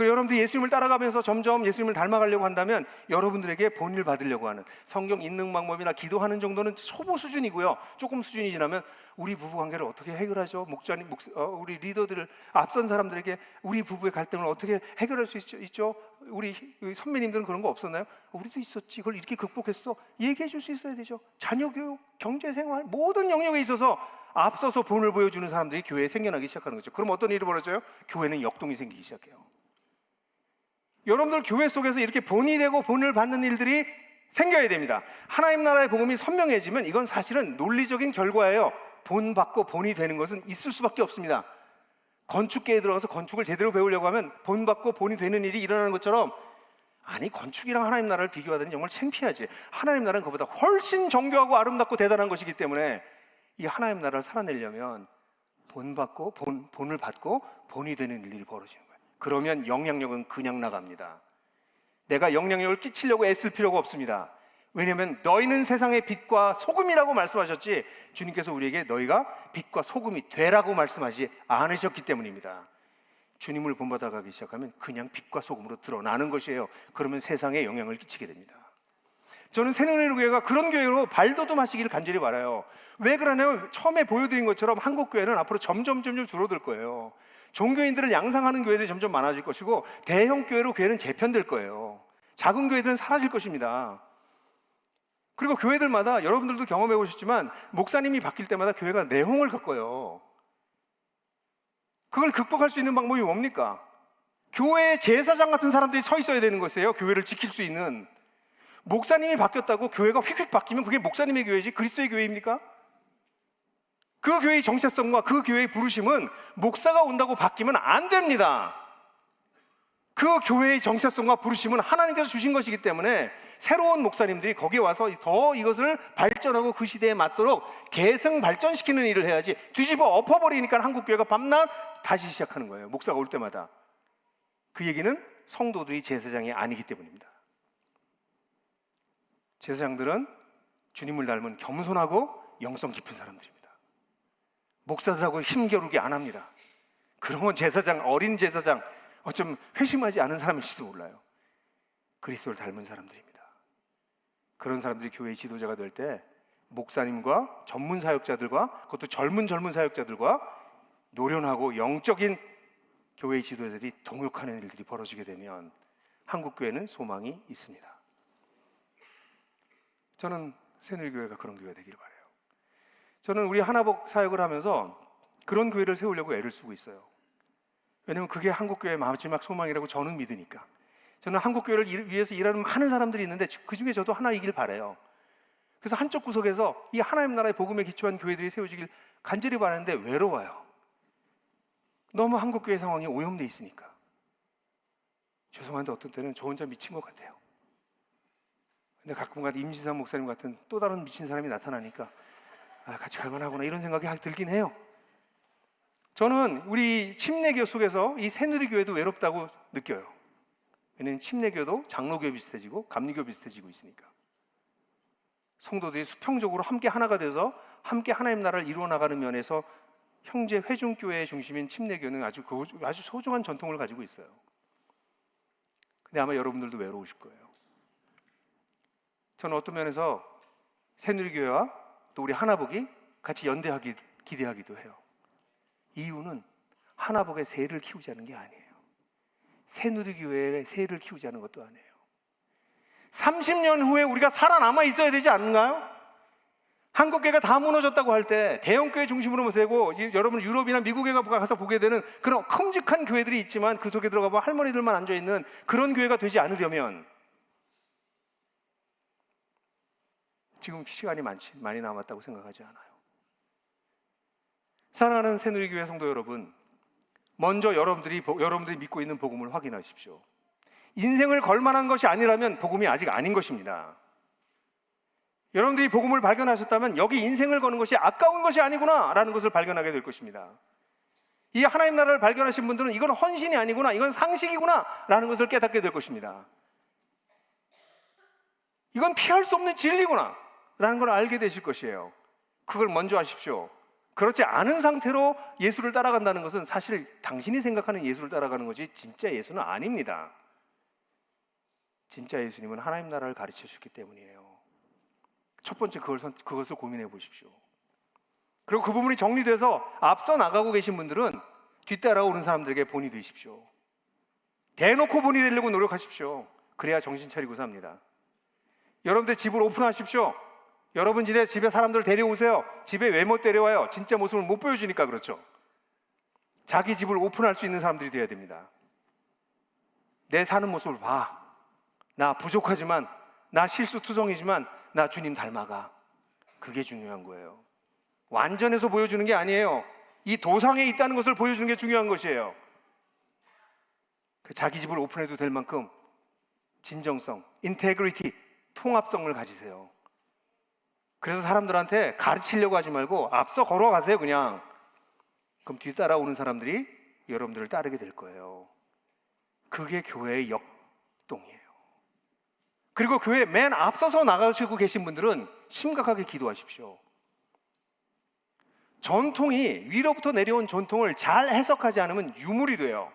여러분들이 예수님을 따라가면서 점점 예수님을 닮아가려고 한다면 여러분들에게 본을 받으려고 하는, 성경 읽는 방법이나 기도하는 정도는 초보 수준이고요. 조금 수준이 지나면 우리 부부 관계를 어떻게 해결하죠? 우리 리더들을 앞선 사람들에게 우리 부부의 갈등을 어떻게 해결할 수 있죠? 우리 선배님들은 그런 거 없었나요? 우리도 있었지. 그걸 이렇게 극복했어. 얘기해 줄 수 있어야 되죠. 자녀 교육, 경제생활, 모든 영역에 있어서 앞서서 본을 보여주는 사람들이 교회에 생겨나기 시작하는 거죠. 그럼 어떤 일이 벌어져요? 교회는 역동이 생기기 시작해요. 여러분들 교회 속에서 이렇게 본이 되고 본을 받는 일들이 생겨야 됩니다. 하나님 나라의 복음이 선명해지면 이건 사실은 논리적인 결과예요. 본 받고 본이 되는 것은 있을 수밖에 없습니다. 건축계에 들어가서 건축을 제대로 배우려고 하면 본 받고 본이 되는 일이 일어나는 것처럼, 아니, 건축이랑 하나님 나라를 비교하다니 정말 창피하지. 하나님 나라는 그보다 훨씬 정교하고 아름답고 대단한 것이기 때문에 이 하나님 나라를 살아내려면 본을 받고 본이 되는 일들이 벌어지는 거예요. 그러면 영향력은 그냥 나갑니다. 내가 영향력을 끼치려고 애쓸 필요가 없습니다. 왜냐하면 너희는 세상의 빛과 소금이라고 말씀하셨지, 주님께서 우리에게 너희가 빛과 소금이 되라고 말씀하지 않으셨기 때문입니다. 주님을 본받아가기 시작하면 그냥 빛과 소금으로 드러나는 것이에요. 그러면 세상에 영향을 끼치게 됩니다. 저는 새누리교회가 그런 교회로 발돋움하시기를 간절히 바라요. 왜 그러냐면 처음에 보여드린 것처럼 한국 교회는 앞으로 점점 줄어들 거예요. 종교인들을 양상하는 교회들이 점점 많아질 것이고, 대형 교회로 교회는 재편될 거예요. 작은 교회들은 사라질 것입니다. 그리고 교회들마다 여러분들도 경험해 보셨지만 목사님이 바뀔 때마다 교회가 내홍을 겪어요. 그걸 극복할 수 있는 방법이 뭡니까? 교회의 제사장 같은 사람들이 서 있어야 되는 것이에요. 교회를 지킬 수 있는. 목사님이 바뀌었다고 교회가 휙휙 바뀌면 그게 목사님의 교회지 그리스도의 교회입니까? 그 교회의 정체성과 그 교회의 부르심은 목사가 온다고 바뀌면 안 됩니다. 그 교회의 정체성과 부르심은 하나님께서 주신 것이기 때문에 새로운 목사님들이 거기에 와서 더 이것을 발전하고 그 시대에 맞도록 계승 발전시키는 일을 해야지, 뒤집어 엎어버리니까 한국교회가 밤낮 다시 시작하는 거예요. 목사가 올 때마다. 그 얘기는 성도들이 제사장이 아니기 때문입니다. 제사장들은 주님을 닮은 겸손하고 영성 깊은 사람들입니다. 목사들하고 힘겨루기 안 합니다. 그러면 제사장, 어린 제사장, 어쩜 회심하지 않은 사람일지도 몰라요. 그리스도를 닮은 사람들입니다. 그런 사람들이 교회의 지도자가 될 때 목사님과 전문 사역자들과, 그것도 젊은 사역자들과 노련하고 영적인 교회의 지도자들이 동역하는 일들이 벌어지게 되면 한국 교회는 소망이 있습니다. 저는 새누리교회가 그런 교회가 되기를 바라요. 저는 우리 하나복 사역을 하면서 그런 교회를 세우려고 애를 쓰고 있어요. 왜냐하면 그게 한국교회의 마지막 소망이라고 저는 믿으니까. 저는 한국교회를 위해서 일하는 많은 사람들이 있는데 그 중에 저도 하나이길 바라요. 그래서 한쪽 구석에서 이 하나님 나라의 복음에 기초한 교회들이 세워지길 간절히 바라는데 외로워요. 너무 한국교회 상황이 오염돼 있으니까. 죄송한데 어떤 때는 저 혼자 미친 것 같아요. 근데 가끔가다 임진상 목사님 같은 또 다른 미친 사람이 나타나니까 같이 갈만하구나 이런 생각이 들긴 해요. 저는 우리 침례교 속에서 이 새누리교회도 외롭다고 느껴요. 왜냐하면 침례교도 장로교 비슷해지고 감리교 비슷해지고 있으니까. 성도들이 수평적으로 함께 하나가 돼서 함께 하나님 나라를 이루어 나가는 면에서 형제 회중교회의 중심인 침례교는 아주 소중한 전통을 가지고 있어요. 근데 아마 여러분들도 외로우실 거예요. 저는 어떤 면에서 새누리교회와 또 우리 하나복이 같이 연대하기 기대하기도 해요. 이유는 하나복의 새를 키우자는 게 아니에요. 새누리교회의 새를 키우자는 것도 아니에요. 30년 후에 우리가 살아남아 있어야 되지 않는가요? 한국교회가 다 무너졌다고 할 때 대형교회 중심으로 되고, 여러분 유럽이나 미국에 가서 보게 되는 그런 큼직한 교회들이 있지만 그 속에 들어가 보면 할머니들만 앉아있는 그런 교회가 되지 않으려면 지금 시간이 많이 남았다고 생각하지 않아요. 사랑하는 새누리교회 성도 여러분, 먼저 여러분들이 믿고 있는 복음을 확인하십시오. 인생을 걸만한 것이 아니라면 복음이 아직 아닌 것입니다. 여러분들이 복음을 발견하셨다면 여기 인생을 거는 것이 아까운 것이 아니구나 라는 것을 발견하게 될 것입니다. 이 하나님 나라를 발견하신 분들은 이건 헌신이 아니구나, 이건 상식이구나 라는 것을 깨닫게 될 것입니다. 이건 피할 수 없는 진리구나 라는 걸 알게 되실 것이에요. 그걸 먼저 하십시오. 그렇지 않은 상태로 예수를 따라간다는 것은 사실 당신이 생각하는 예수를 따라가는 것이 진짜 예수는 아닙니다. 진짜 예수님은 하나님 나라를 가르쳐 주셨기 때문이에요. 첫 번째 그것을 고민해 보십시오. 그리고 그 부분이 정리돼서 앞서 나가고 계신 분들은 뒤따라오는 사람들에게 본이 되십시오. 대놓고 본이 되려고 노력하십시오. 그래야 정신 차리고 삽니다. 여러분들 집을 오픈하십시오. 여러분 집에 사람들 데려오세요. 집에 왜 못 데려와요? 진짜 모습을 못 보여주니까 그렇죠. 자기 집을 오픈할 수 있는 사람들이 되어야 됩니다. 내 사는 모습을 봐. 나 부족하지만, 나 실수투성이지만 나 주님 닮아가. 그게 중요한 거예요. 완전해서 보여주는 게 아니에요. 이 도상에 있다는 것을 보여주는 게 중요한 것이에요. 자기 집을 오픈해도 될 만큼 진정성, 인테그리티, 통합성을 가지세요. 그래서 사람들한테 가르치려고 하지 말고 앞서 걸어가세요. 그냥. 그럼 뒤따라오는 사람들이 여러분들을 따르게 될 거예요. 그게 교회의 역동이에요. 그리고 교회 맨 앞서서 나가시고 계신 분들은 심각하게 기도하십시오. 전통이, 위로부터 내려온 전통을 잘 해석하지 않으면 유물이 돼요.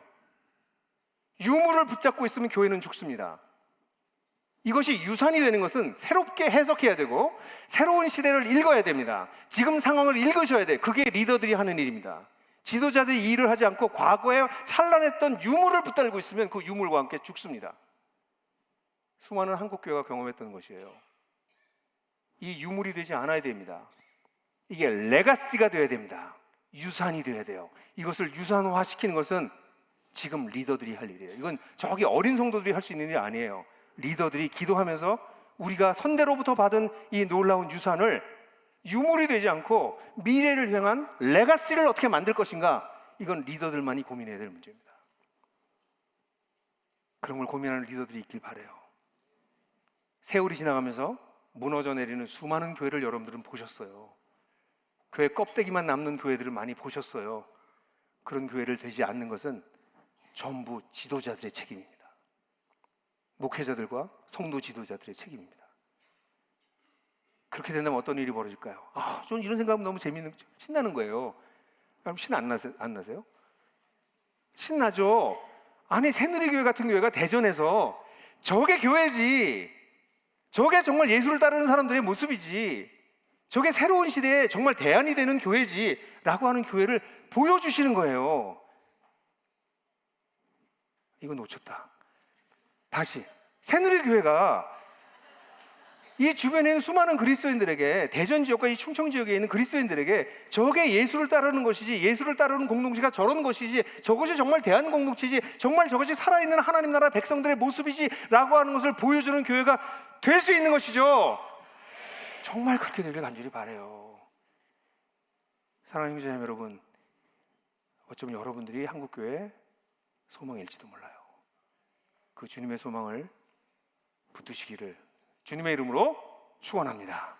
유물을 붙잡고 있으면 교회는 죽습니다. 이것이 유산이 되는 것은 새롭게 해석해야 되고 새로운 시대를 읽어야 됩니다. 지금 상황을 읽으셔야 돼요. 그게 리더들이 하는 일입니다. 지도자들이 이 일을 하지 않고 과거에 찬란했던 유물을 붙들고 있으면 그 유물과 함께 죽습니다. 수많은 한국교회가 경험했던 것이에요. 이 유물이 되지 않아야 됩니다. 이게 레가시가 되어야 됩니다. 유산이 되어야 돼요. 이것을 유산화시키는 것은 지금 리더들이 할 일이에요. 이건 저기 어린 성도들이 할 수 있는 일이 아니에요. 리더들이 기도하면서 우리가 선대로부터 받은 이 놀라운 유산을 유물이 되지 않고 미래를 향한 레가시를 어떻게 만들 것인가, 이건 리더들만이 고민해야 될 문제입니다. 그런 걸 고민하는 리더들이 있길 바라요. 세월이 지나가면서 무너져 내리는 수많은 교회를 여러분들은 보셨어요. 교회 껍데기만 남는 교회들을 많이 보셨어요. 그런 교회를 되지 않는 것은 전부 지도자들의 책임입니다. 목회자들과 성도 지도자들의 책임입니다. 그렇게 된다면 어떤 일이 벌어질까요? 저는 이런 생각하면 너무 신나는 거예요. 그럼 신 안 나세요? 신나죠? 아니, 새누리교회 같은 교회가 대전에서 저게 교회지, 저게 정말 예수를 따르는 사람들의 모습이지, 저게 새로운 시대에 정말 대안이 되는 교회지 라고 하는 교회를 보여주시는 거예요. 이거 놓쳤다. 다시, 새누리교회가 이 주변에 있는 수많은 그리스도인들에게, 대전 지역과 이 충청 지역에 있는 그리스도인들에게 저게 예수를 따르는 것이지, 예수를 따르는 공동체가 저런 것이지, 저것이 정말 대한 공동체지, 정말 저것이 살아있는 하나님 나라 백성들의 모습이지 라고 하는 것을 보여주는 교회가 될 수 있는 것이죠. 정말 그렇게 되길 간절히 바라요. 사랑하는 형제자매 여러분, 어쩌면 여러분들이 한국교회 소망일지도 몰라요. 그 주님의 소망을 붙드시기를 주님의 이름으로 축원합니다.